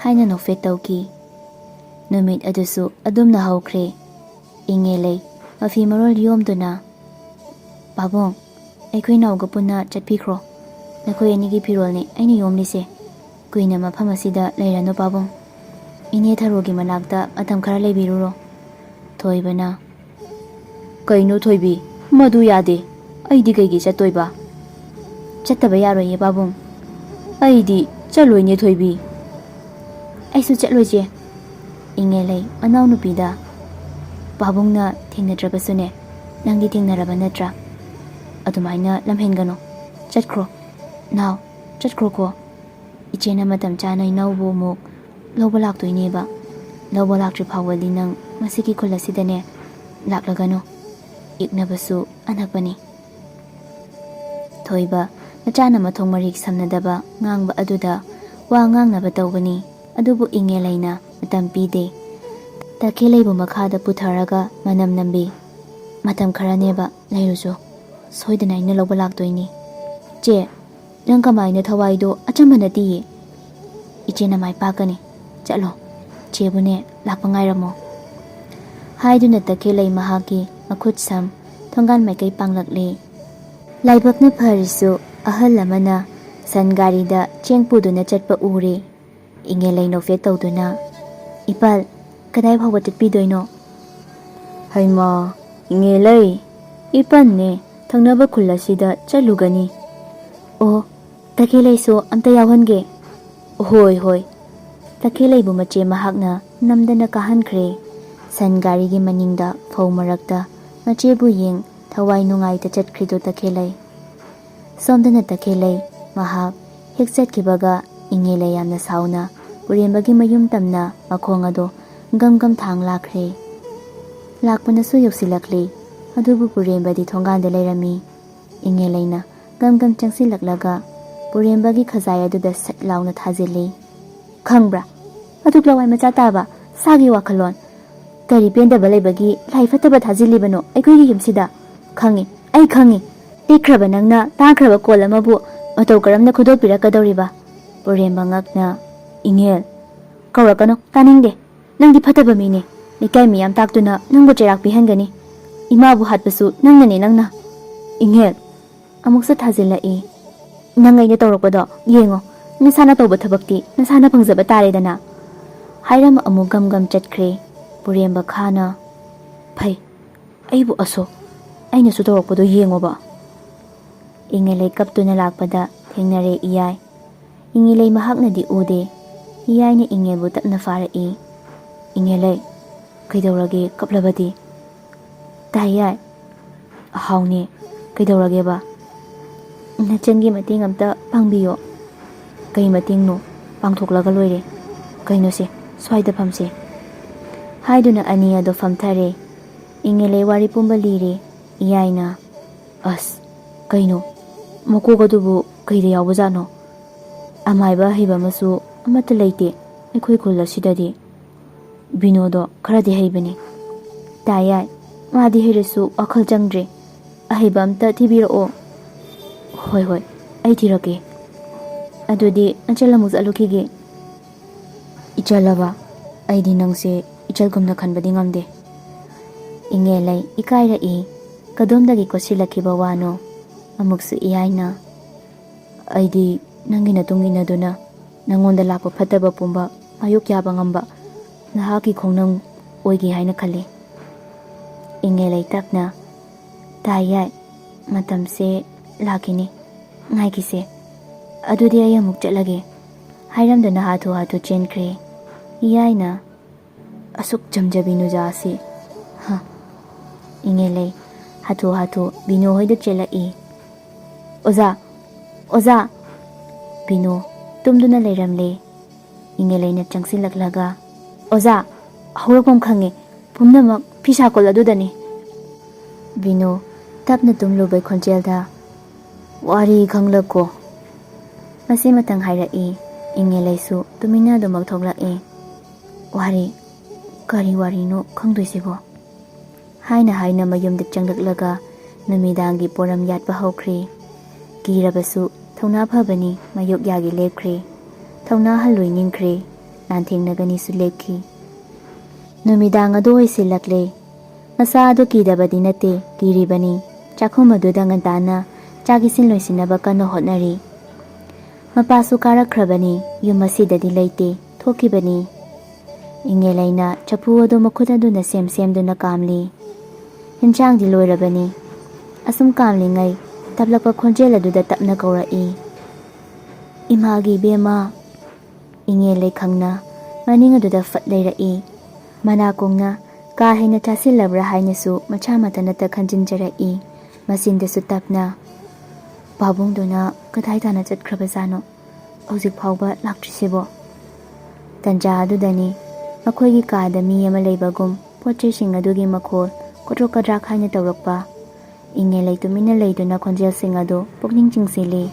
ꯍꯥꯏꯅ ꯅꯣꯛꯐꯦꯠ ꯇꯧꯈꯤ꯫ ꯅꯨꯃꯤꯠ ꯑꯗꯨꯁꯨ ꯑꯗꯨꯝꯅ ꯍꯧꯈ꯭ꯔꯦ꯫ ꯏꯉꯦꯂꯩ ꯃꯐꯤ ꯃꯔꯣꯜ ꯌꯣꯝꯗꯨꯅ ꯄꯥꯕꯨꯡ ꯑꯩꯈꯣꯏ ꯅꯥꯎꯒ ꯄꯨꯟꯅ ꯆꯠꯄꯤꯈ꯭ꯔꯣ ꯅꯈꯣꯏ ꯑꯅꯤꯒꯤ ꯐꯤꯔꯣꯜꯅꯤ ꯑꯩꯅ ꯌꯣꯝꯂꯤꯁꯦ ꯀꯨꯏꯅ ꯃꯐꯝ ꯑꯁꯤꯗ ꯂꯩꯔꯅꯨ ꯄꯥꯕꯨꯡ ꯏꯅꯦ ꯊꯔꯣꯒꯤ ꯃꯅꯥꯛꯇ ꯃꯇꯝ ꯈꯔ ꯂꯩꯕꯤꯔꯨꯔꯣ꯫ ꯊꯣꯏꯕꯅ ꯀꯩꯅꯣ ꯊꯣꯏꯕꯤ ꯃꯗꯨ ꯌꯥꯗꯦ ꯑꯩꯗꯤ ꯀꯩꯒꯤ ꯆꯠꯇꯣꯏꯕ ꯆꯠꯇꯕ ꯌꯥꯔꯣꯏꯌꯦ ꯄꯥꯕꯨꯡ ꯑꯩꯗꯤ ꯆꯠꯂꯣꯏꯅꯦ ꯊꯣꯏꯕꯤ ꯑꯩꯁꯨ ꯆꯠꯂꯣꯏꯁꯦ꯫ ꯏꯉꯦꯂꯩ ꯃꯅꯥꯎꯅꯨꯄꯤꯗ ꯄꯥꯕꯨꯡꯅ ꯊꯦꯡꯅꯗ꯭ꯔꯕꯁꯨꯅꯦ ꯅꯪꯗꯤ ꯊꯦꯡꯅꯔꯕ ꯅꯠꯇ꯭ꯔꯥ ꯑꯗꯨꯃꯥꯏꯅ ꯂꯝꯍꯦꯟꯒꯅꯨ ꯆꯠꯈ꯭ꯔꯣ ꯅꯥꯎ ꯆꯠꯈ꯭ꯔꯣꯀꯣ ꯏꯆꯦꯅ ꯃꯇꯝ ꯆꯥꯅ ꯏꯅꯥꯎꯕꯨ ꯑꯃꯨꯛ ꯂꯧꯕ ꯂꯥꯛꯇꯣꯏꯅꯦꯕ ꯂꯧꯕ ꯂꯥꯛꯇ꯭ꯔꯤ ꯐꯥꯎꯕꯗꯤ ꯅꯪ ꯃꯁꯤꯒꯤ ꯈꯨꯜ ꯑꯁꯤꯗꯅꯦ ꯂꯥꯛꯂꯒꯅꯨ ꯏꯛꯅꯕꯁꯨ ꯑꯅꯛꯄꯅꯤ꯫ ꯊꯣꯏꯕ ꯃꯆꯥꯅ ꯃꯊꯣꯡ ꯃꯔꯤꯛ ꯁꯝꯅꯗꯕ ꯉꯥꯡꯕ ꯑꯗꯨꯗ ꯋꯥ ꯉꯥꯡꯅꯕ ꯇꯧꯕꯅꯤ ꯑꯗꯨꯕꯨ ꯏꯉꯦꯂꯩꯅ ꯃꯇꯝ ꯄꯤꯗꯦ꯫ ꯇꯈꯦꯜꯂꯩꯕꯨ ꯃꯈꯥꯗ ꯄꯨꯊꯔꯒ ꯃꯅꯝ ꯅꯝꯕꯤ ꯃꯇꯝ ꯈꯔꯅꯦꯕ ꯂꯩꯔꯨꯆꯣ ꯁꯣꯏꯗꯅ ꯑꯩꯅ ꯂꯧꯕ ꯂꯥꯛꯇꯣꯏꯅꯤ꯫ ꯆꯦ ꯅꯪ ꯀꯃꯥꯏꯅ ꯊꯋꯥꯏꯗꯣ ꯑꯆꯝꯕ ꯅꯠꯇꯤꯌꯦ ꯏꯆꯦꯅ ꯃꯥꯏ ꯄꯥꯛꯀꯅꯤ ꯆꯠꯂꯣ ꯆꯦꯕꯨꯅꯦ ꯂꯥꯛꯄ ꯉꯥꯏꯔꯝꯃꯣ ꯍꯥꯏꯗꯨꯅ ꯇꯈꯦꯜꯂꯩ ꯃꯍꯥꯛꯀꯤ ꯃꯈꯨꯠ ꯁꯝ ꯊꯣꯡꯒꯥꯟ ꯃꯥꯏꯀꯩ ꯄꯥꯡꯂꯛꯂꯦ꯫ ꯂꯥꯏꯕꯛꯅ ꯐꯔꯤꯁꯨ ꯑꯍꯜ ꯑꯃꯅ ꯁꯟ ꯒꯥꯔꯤꯗ ꯆꯦꯡ ꯄꯨꯗꯨꯅ ꯆꯠꯄ ꯎꯔꯦ꯫ ꯏꯉꯦꯂꯩ ꯅꯣꯛꯐꯦꯠ ꯇꯧꯗꯨꯅ ꯏꯄꯥꯜ ꯀꯗꯥꯏ ꯐꯥꯎꯕ ꯆꯠꯄꯤꯗꯣꯏꯅꯣ? ꯍꯩꯃꯥ ꯏꯉꯦꯂꯩ ꯏꯄꯟꯅꯦ ꯊꯪꯅꯕ ꯈꯨꯜ ꯑꯁꯤꯗ ꯆꯠꯂꯨꯒꯅꯤ꯫ ꯑꯣ ꯇꯈꯦꯜꯂꯩꯁꯨ ꯑꯝꯇ ꯌꯥꯎꯍꯟꯒꯦ꯫ ꯍꯣꯏ ꯍꯣꯏ ꯇꯈꯦꯜꯂꯩꯕꯨ ꯃꯆꯦ ꯃꯍꯥꯛꯅ ꯅꯝꯗꯅ ꯀꯥꯍꯟꯈ꯭ꯔꯦ꯫ ꯁꯟ ꯒꯥꯔꯤꯒꯤ ꯃꯅꯤꯡꯗ ꯐꯧ ꯃꯔꯛꯇ ꯃꯆꯦꯕꯨ ꯌꯦꯡ ꯊꯋꯥꯏ ꯅꯨꯡꯉꯥꯏꯇ ꯆꯠꯈ꯭ꯔꯤꯗꯣ ꯇꯈꯦꯜꯂꯩ꯫ ꯁꯣꯝꯗꯅ ꯇꯈꯦꯜꯂꯩ ꯃꯍꯥꯛ ꯍꯦꯛ ꯆꯠꯈꯤꯕꯒ ꯏꯉꯦꯂꯩ ꯌꯥꯝꯅ ꯁꯥꯎꯅ ꯄꯨꯔꯦꯝꯕꯒꯤ ꯃꯌꯨꯝ ꯇꯝꯅ ꯃꯈꯣꯡ ꯑꯗꯣ ꯒꯝ ꯒꯝ ꯊꯥꯡ ꯂꯥꯛꯈ꯭ꯔꯦ꯫ ꯂꯥꯛꯄꯅꯁꯨ ꯌꯧꯁꯤꯜꯂꯛꯂꯤ ꯑꯗꯨꯕꯨ ꯄꯨꯔꯦꯝꯕꯗꯤ ꯊꯣꯡꯒꯥꯟꯗ ꯂꯩꯔꯝꯃꯤ꯫ ꯏꯉꯦꯂꯩꯅ ꯒꯝ ꯒꯝ ꯆꯪꯁꯤꯜꯂꯛꯂꯒ ꯄꯨꯔꯦꯝꯕꯒꯤ ꯈꯖꯥꯏ ꯑꯗꯨꯗ ꯁꯠ ꯂꯥꯎꯅ ꯊꯥꯖꯤꯜꯂꯤ꯫ ꯈꯪꯕ꯭ꯔꯥ ꯑꯗꯨꯛ ꯂꯋꯥꯏ ꯃꯆꯥ ꯇꯥꯕ ꯁꯥꯒꯤ ꯋꯥꯈꯜꯂꯣꯟ ꯀꯔꯤ ꯄꯦꯟꯗꯕ ꯂꯩꯕꯒꯤ ꯂꯥꯏ ꯐꯠꯇꯕ ꯊꯥꯖꯤꯜꯂꯤꯕꯅꯣ ꯑꯩꯈꯣꯏꯒꯤ ꯌꯨꯝꯁꯤꯗ ꯈꯪꯉꯤ ꯑꯩ ꯈꯪꯉꯤ ꯇꯦꯛꯈ꯭ꯔꯕ ꯅꯪꯅ ꯇꯥꯈ꯭ꯔꯕ ꯀꯣꯜ ꯑꯃꯕꯨ ꯃꯇꯧ ꯀꯔꯝꯅ ꯈꯨꯗꯣꯜꯄꯤꯔꯛꯀꯗꯧꯔꯤꯕ? ꯄꯨꯔꯦꯝꯕ ꯉꯛꯅ ꯏꯉꯦꯜ ꯀꯧꯔꯛꯀꯅꯨ ꯇꯥꯅꯤꯡꯗꯦ ꯅꯪꯗꯤ ꯐꯠꯇꯕ ꯃꯤꯅꯦ ꯂꯩꯀꯥꯏ ꯃꯤꯌꯥꯝ ꯇꯥꯛꯇꯨꯅ ꯅꯪꯕꯨ ꯆꯩꯔꯥꯛ ꯄꯤꯍꯟꯒꯅꯤ ꯏꯃꯥꯕꯨ ꯍꯥꯠꯄꯁꯨ ꯅꯪꯅꯅꯦ ꯅꯪꯅ ꯏꯉꯦꯜ ꯑꯃꯨꯛꯁꯨ ꯊꯥꯖꯤꯜꯂꯛꯏ꯫ ꯅꯪ ꯑꯩꯅ ꯇꯧꯔꯛꯄꯗꯣ ꯌꯦꯡꯉꯣ ꯅꯁꯥꯅ ꯇꯧꯕ ꯊꯕꯛꯇꯤ ꯅꯁꯥꯅ ꯐꯪꯖꯕ ꯇꯥꯔꯦꯗꯅ ꯍꯥꯏꯔꯝ ꯑꯃꯨꯛ ꯒꯝ ꯒꯝ ꯆꯠꯈ꯭ꯔꯦ꯫ ꯄꯨꯔꯦꯝꯕ ꯈꯥꯅ ꯐꯩ ꯑꯩꯕꯨ ꯑꯁꯣ ꯑꯩꯅꯁꯨ ꯇꯧꯔꯛꯄꯗꯣ ꯌꯦꯡꯉꯣꯕ꯫ ꯏꯉꯦꯂꯩ ꯀꯞꯇꯨꯅ ꯂꯥꯛꯄꯗ ꯊꯦꯡꯅꯔꯦ ꯏꯌꯥꯏ꯫ ꯏꯉꯦꯂꯩ ꯃꯍꯥꯛꯅꯗꯤ ꯎꯗꯦ꯫ ꯏꯌꯥꯏꯅ ꯏꯉꯦꯜꯕꯨ ꯇꯞꯅ ꯐꯥꯔꯛꯏ꯫ ꯏꯉꯦꯂꯩ ꯀꯩꯗꯧꯔꯒꯦ ꯀꯞꯂꯕꯗꯤ? ꯇꯥꯏꯌꯥꯏ ꯑꯍꯥꯎꯅꯦ ꯀꯩꯗꯧꯔꯒꯦꯕ? ꯅꯆꯟꯒꯤ ꯃꯇꯦꯡ ꯑꯝꯇ ꯄꯥꯡꯕꯤꯌꯣ꯫ ꯀꯩ ꯃꯇꯦꯡꯅꯣ ꯄꯥꯡꯊꯣꯛꯂꯒ ꯂꯣꯏꯔꯦ ꯀꯩꯅꯣꯁꯦ ꯁ꯭ꯋꯥꯏꯗ ꯐꯝꯁꯦ ꯍꯥꯏꯗꯨꯅ ꯑꯅꯤ ꯑꯗꯣ ꯐꯝꯊꯔꯦ꯫ ꯏꯉꯦꯂꯩ ꯋꯥꯔꯤ ꯄꯨꯝꯕ ꯂꯤꯔꯦ꯫ ꯏꯌꯥꯏꯅ ꯑꯁ ꯀꯩꯅꯣ ꯃꯀꯣꯛ ꯑꯗꯨꯕꯨ ꯀꯩꯗ ꯌꯥꯎꯕꯖꯥꯠꯅꯣ? ꯑꯃꯥꯏꯕ ꯑꯍꯩꯕ ꯑꯃꯁꯨ ꯑꯃꯠꯇ ꯂꯩꯇꯦ ꯑꯩꯈꯣꯏ ꯈꯨꯜ ꯑꯁꯤꯗꯗꯤ꯫ ꯕꯤꯅꯣꯗꯣ ꯈꯔꯗꯤ ꯍꯩꯕꯅꯤ꯫ ꯇꯥꯏꯌꯥꯏ ꯃꯥꯗꯤ ꯍꯩꯔꯁꯨ ꯋꯥꯈꯜ ꯆꯪꯗ꯭ꯔꯦ ꯑꯍꯩꯕ ꯑꯝꯇ ꯊꯤꯕꯤꯔꯛꯑꯣ꯫ ꯍꯣꯏ ꯍꯣꯏ ꯑꯩ ꯊꯤꯔꯛꯀꯦ꯫ ꯑꯗꯨꯗꯤ ꯅꯆꯜ ꯑꯃꯨꯛ ꯆꯠꯂꯨꯈꯤꯒꯦ꯫ ꯏꯆꯜꯂꯕ ꯑꯩꯗꯤ ꯅꯪꯁꯦ ꯏꯆꯜꯒꯨꯝꯅ ꯈꯟꯕꯗꯤ ꯉꯝꯗꯦ꯫ ꯏꯉꯦꯂꯩ ꯏꯀꯥꯏꯔꯛꯏ ꯀꯗꯣꯝꯗꯒꯤ ꯀꯣꯠꯁꯤꯜꯂꯛꯈꯤꯕ ꯋꯥꯅꯣ꯫ ꯑꯃꯨꯛꯁꯨ ꯏꯌꯥꯏꯅ ꯑꯩꯗꯤ ꯅꯪꯒꯤ ꯃꯇꯨꯡ ꯏꯟꯅꯗꯨꯅ ꯅꯪꯉꯣꯟꯗ ꯂꯥꯛꯄ ꯐꯠꯇꯕ ꯄꯨꯝꯕ ꯃꯥꯌꯣꯛ ꯌꯥꯕ ꯉꯝꯕ ꯅꯍꯥꯛꯀꯤ ꯈꯣꯡꯅꯪ ꯑꯣꯏꯒꯦ ꯍꯥꯏꯅ ꯈꯜꯂꯤ꯫ ꯏꯉꯦꯂꯩ ꯇꯞꯅ ꯇꯥꯏꯌꯥꯏ ꯃꯇꯝꯁꯦ ꯂꯥꯛꯈꯤꯅꯤ ꯉꯥꯏꯈꯤꯁꯦ ꯑꯗꯨꯗꯤ ꯑꯩ ꯑꯃꯨꯛ ꯆꯠꯂꯒꯦ ꯍꯥꯏꯔꯝꯗꯨꯅ ꯍꯥꯊꯨ ꯍꯥꯊꯨ ꯆꯦꯟꯈ꯭ꯔꯦ꯫ ꯏꯌꯥꯏꯅ ꯑꯁꯨꯛ ꯆꯝꯖꯕꯤ ꯅꯨꯖꯥ ꯑꯁꯤ ꯏꯉꯦꯂꯩ ꯍꯥꯊꯨ ꯍꯥꯊꯨ ꯕꯤꯅꯣ ꯍꯣꯏꯗ ꯆꯦꯜꯂꯛꯏ꯫ ꯑꯣꯖꯥ ꯑꯣꯖꯥ ꯕꯤꯅꯣ ꯇꯨꯝꯗꯨꯅ ꯂꯩꯔꯝꯂꯦ꯫ ꯏꯉꯦꯂꯩꯅ ꯆꯪꯁꯤꯜꯂꯛꯂꯒ ꯑꯣꯖꯥ ꯍꯧꯔꯛꯐꯝ ꯈꯪꯉꯦ ꯄꯨꯝꯅꯃꯛ ꯐꯤꯁꯥꯀꯣꯜ ꯑꯗꯨꯗꯅꯤ꯫ ꯕꯤꯅꯣ ꯇꯞꯅ ꯇꯨꯝꯂꯨꯕꯩ ꯈꯣꯟꯖꯦꯜꯗ ꯋꯥꯔꯤ ꯈꯪꯂꯛꯀꯣ ꯃꯁꯤꯃꯇꯪ ꯍꯥꯏꯔꯛꯏ꯫ ꯏꯉꯦꯂꯩꯁꯨ ꯇꯨꯃꯤꯟꯅ ꯑꯗꯨꯃꯛ ꯊꯣꯛꯂꯛꯏ꯫ ꯋꯥꯔꯤ ꯀꯔꯤ ꯋꯥꯔꯤꯅꯣ ꯈꯪꯗꯣꯏꯁꯤꯕꯣ? ꯍꯥꯏꯅ ꯍꯥꯏꯅ ꯃꯌꯨꯝꯗ ꯆꯪꯂꯛꯂꯒ ꯅꯨꯃꯤꯗꯥꯡꯒꯤ ꯄꯣꯔꯝ ꯌꯥꯠꯄ ꯍꯧꯈ꯭ꯔꯦ꯫ ꯀꯤꯔꯕꯁꯨ ꯊꯧꯅꯥ ꯐꯕꯅꯤ ꯃꯌꯣꯛ ꯌꯥꯒꯤ ꯂꯦꯞꯈ꯭ꯔꯦ꯫ ꯊꯧꯅꯥ ꯍꯜꯂꯣꯏ ꯅꯤꯡꯈ꯭ꯔꯦ꯫ ꯂꯥꯟꯊꯦꯡꯅꯒꯅꯤꯁꯨ ꯂꯦꯞꯈꯤ꯫ ꯅꯨꯃꯤꯗꯥꯡ ꯑꯗꯨ ꯑꯣꯏꯁꯤꯜꯂꯛꯂꯦ꯫ ꯃꯆꯥ ꯑꯗꯨ ꯀꯤꯗꯕꯗꯤ ꯅꯠꯇꯦ, ꯀꯤꯔꯤꯕꯅꯤ꯫ ꯆꯥꯛꯈꯨꯝ ꯑꯗꯨꯗ ꯉꯟꯇꯥꯅ ꯆꯥꯛ ꯏꯁꯤꯡ ꯂꯣꯏꯁꯤꯟꯅꯕ ꯀꯟꯅ ꯍꯣꯠꯅꯔꯤ꯫ ꯃꯄꯥꯁꯨ ꯀꯥꯔꯛꯈ꯭ꯔꯕꯅꯤ, ꯌꯨꯝ ꯑꯁꯤꯗꯗꯤ ꯂꯩꯇꯦ, ꯊꯣꯛꯈꯤꯕꯅꯤ꯫ ꯏꯉꯦꯂꯩꯅ ꯆꯐꯨ ꯑꯗꯨ ꯃꯈꯨꯠ ꯑꯗꯨꯅ ꯁꯦꯝꯗꯨꯅ ꯀꯥꯝꯂꯤ꯫ ꯍꯤꯟꯖꯥꯡꯗꯤ ꯂꯣꯏꯔꯕꯅꯤ꯫ ꯑꯁꯨꯝ ꯀꯥꯝꯂꯤꯉꯩ ꯇꯞꯂꯛꯄ ꯈꯣꯟꯖꯦꯜ ꯑꯗꯨꯗ ꯇꯞꯅ ꯀꯧꯔꯛꯏ꯫ ꯏꯃꯥꯒꯤ ꯏꯕꯦꯝꯃ! ꯏꯉꯦꯂꯩ ꯈꯪꯅ ꯃꯅꯤꯡ ꯑꯗꯨꯗ ꯐꯠ ꯂꯩꯔꯛꯏ꯫ ꯃꯅꯥꯀꯣꯡꯅ ꯀꯥ ꯍꯦꯟꯅ ꯆꯥꯁꯤꯜꯂꯕ꯭ꯔꯥ ꯍꯥꯏꯅꯁꯨ ꯃꯁꯥ ꯃꯊꯟꯇ ꯈꯟꯖꯤꯟꯖꯔꯛꯏ꯫ ꯃꯆꯤꯟꯗꯁꯨ ꯇꯞꯅ, ꯄꯥꯕꯨꯡꯗꯨꯅ ꯀꯗꯥꯏ ꯇꯥꯅ ꯆꯠꯈ꯭ꯔꯕꯖꯥꯠꯅꯣ? ꯍꯧꯖꯤꯛ ꯐꯥꯎꯕ ꯂꯥꯛꯇ꯭ꯔꯤꯁꯤꯕꯣ? ꯇꯟꯖꯥ ꯑꯗꯨꯗꯅꯤ ꯃꯈꯣꯏꯒꯤ ꯀꯥꯗ ꯃꯤ ꯑꯃ ꯂꯩꯕꯒꯨꯝ ꯄꯣꯠꯆꯩꯁꯤꯡ ꯑꯗꯨꯒꯤ ꯃꯈꯣꯜ ꯀꯣꯗ꯭ꯔꯣꯛ ꯀꯗ꯭ꯔꯥꯛ ꯍꯥꯏꯅ ꯇꯧꯔꯛꯄ꯫ ꯏꯉꯦꯂꯩ ꯇꯨꯃꯤꯟꯅ ꯂꯩꯗꯨꯅ ꯈꯣꯟꯖꯦꯜꯁꯤꯡ ꯑꯗꯨ ꯄꯨꯛꯅꯤꯡ ꯆꯤꯡꯁꯤꯜꯂꯤ꯫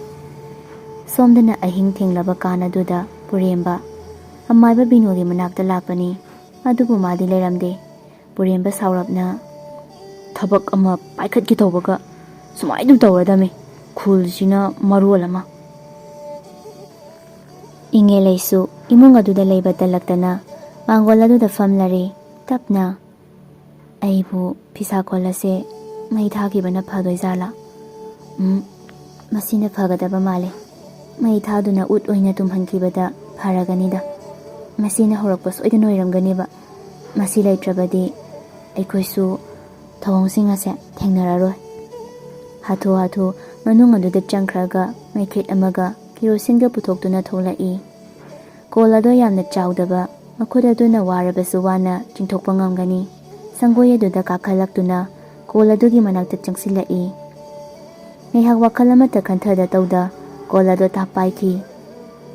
ꯁꯣꯝꯗꯅ ꯑꯍꯤꯡ ꯊꯦꯡꯂꯕ ꯀꯥꯟ ꯑꯗꯨꯗ ꯄꯨꯔꯦꯝꯕ, ꯑꯃꯥꯏꯕ ꯕꯤꯅꯣꯒꯤ ꯃꯅꯥꯛꯇ ꯂꯥꯛꯄꯅꯤ꯫ ꯑꯗꯨꯕꯨ ꯃꯥꯗꯤ ꯂꯩꯔꯝꯗꯦ꯫ ꯄꯨꯔꯦꯝꯕ ꯁꯥꯎꯔꯞꯅ, ꯊꯕꯛ ꯑꯃ ꯄꯥꯏꯈꯠꯀꯦ ꯇꯧꯕꯒ ꯁꯨꯃꯥꯏꯅ ꯇꯧꯔꯗꯝꯃꯤ, ꯈꯨꯜꯁꯤꯅ ꯃꯔꯣꯜ ꯑꯃ꯫ ꯏꯉꯦꯂꯩꯁꯨ ꯏꯃꯨꯡ ꯑꯗꯨꯗ ꯂꯩꯕ ꯇꯜꯂꯛꯇꯅ ꯃꯥꯡꯒꯣꯜ ꯑꯗꯨꯗ ꯐꯝꯂꯔꯦ꯫ ꯇꯞꯅ, ꯑꯩꯕꯨ ꯐꯤꯁꯥꯀꯣꯜ ꯑꯁꯦ ꯃꯩ ꯊꯥꯈꯤꯕꯅ ꯐꯗꯣꯏꯖꯥꯠꯂꯥ? ꯃꯁꯤꯅ ꯐꯒꯗꯕ ꯃꯥꯜꯂꯦ꯫ ꯃꯩ ꯊꯥꯗꯨꯅ ꯎꯠ ꯑꯣꯏꯅ ꯇꯨꯝꯍꯟꯈꯤꯕꯗ ꯐꯔꯒꯅꯤꯗ꯫ ꯃꯁꯤꯅ ꯍꯧꯔꯛꯄ ꯁꯣꯏꯗꯅ ꯑꯣꯏꯔꯝꯒꯅꯦꯕ꯫ ꯃꯁꯤ ꯂꯩꯇ꯭ꯔꯕꯗꯤ ꯑꯩꯈꯣꯏꯁꯨ ꯊꯧꯑꯣꯡꯁꯤꯡ ꯑꯁꯦ ꯊꯦꯡꯅꯔꯔꯣꯏ꯫ ꯍꯥꯊꯨ ꯍꯥꯊꯨ ꯃꯅꯨꯡ ꯑꯗꯨꯗ ꯆꯪꯈ꯭ꯔꯒ ꯃꯩꯈꯦꯠ ꯑꯃꯒ ꯀꯦꯔꯣꯁꯤꯟꯒ ꯄꯨꯊꯣꯛꯇꯨꯅ ꯊꯣꯛꯂꯛꯏ꯫ ꯀꯣꯜ ꯑꯗꯨ ꯌꯥꯝꯅ ꯆꯥꯎꯗꯕ, ꯃꯈꯨꯠ ꯑꯗꯨꯅ ꯋꯥꯔꯕꯁꯨ ꯋꯥꯅ ꯆꯤꯡꯊꯣꯛꯄ ꯉꯝꯒꯅꯤ꯫ ꯁꯪꯒꯣꯏ ꯑꯗꯨꯗ ꯀꯥꯈꯠꯂꯛꯇꯨꯅ ꯀꯣꯜ ꯑꯗꯨꯒꯤ ꯃꯅꯥꯛꯇ ꯆꯪꯁꯤꯜꯂꯛꯏ꯫ ꯉꯥꯏꯍꯥꯛ ꯋꯥꯈꯜ ꯑꯃꯠꯇ ꯈꯟꯊꯗ ꯇꯧꯗ ꯀꯣꯜ ꯑꯗꯨ ꯇꯥꯞ ꯄꯥꯏꯈꯤ꯫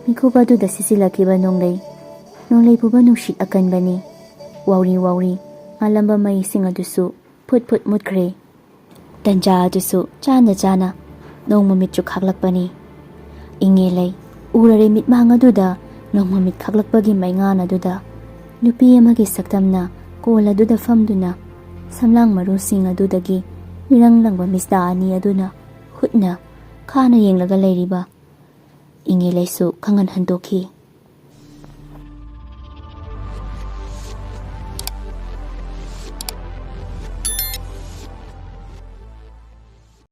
ꯃꯤꯠꯈꯨꯞ ꯑꯗꯨꯗ ꯁꯤꯠꯆꯤꯜꯂꯛꯈꯤꯕ ꯅꯣꯡꯂꯩ ꯄꯨꯕ ꯅꯨꯡꯁꯤꯠ ꯑꯀꯟꯕꯅꯤ꯫ ꯋꯥꯎꯔꯤ ꯋꯥꯎꯔꯤ ꯉꯥꯜꯂꯝꯕ ꯃꯩꯁꯤꯡ ꯑꯗꯨꯁꯨ ꯐꯨꯠ ꯐꯨꯠ ꯃꯨꯠꯈ꯭ꯔꯦ꯫ ꯇꯟꯖꯥ ꯑꯗꯨꯁꯨ ꯆꯥꯅ ꯆꯥꯅ ꯅꯣꯡꯃꯃꯤꯠꯁꯨ ꯈꯥꯛꯂꯛꯄꯅꯤ꯫ ꯏꯉꯦꯂꯩ ꯎꯔꯔꯦ ꯃꯤꯠꯃꯥꯡ ꯑꯗꯨꯗ ꯅꯣꯡꯃꯃꯤꯠ ꯈꯥꯛꯂꯛꯄꯒꯤ ꯃꯩꯉꯥꯟ ꯑꯗꯨꯗ ꯅꯨꯄꯤ ꯑꯃꯒꯤ ꯁꯛꯇꯝꯅ ꯀꯣꯜ ꯑꯗꯨꯗ ꯐꯝꯗꯨꯅ ꯁꯝꯂꯥꯡ ꯃꯔꯨꯁꯤꯡ ꯑꯗꯨꯗꯒꯤ ꯏꯔꯪ ꯂꯪꯕ ꯃꯤꯁꯇꯥ ꯑꯅꯤ ꯑꯗꯨꯅ ꯍꯨꯠꯅ ꯈꯥꯅ ꯌꯦꯡꯂꯒ ꯂꯩꯔꯤꯕ꯫ ꯏꯉꯦꯂꯩꯁꯨ ꯈꯪꯍꯟ ꯍꯟꯗꯣꯛꯈꯤ꯫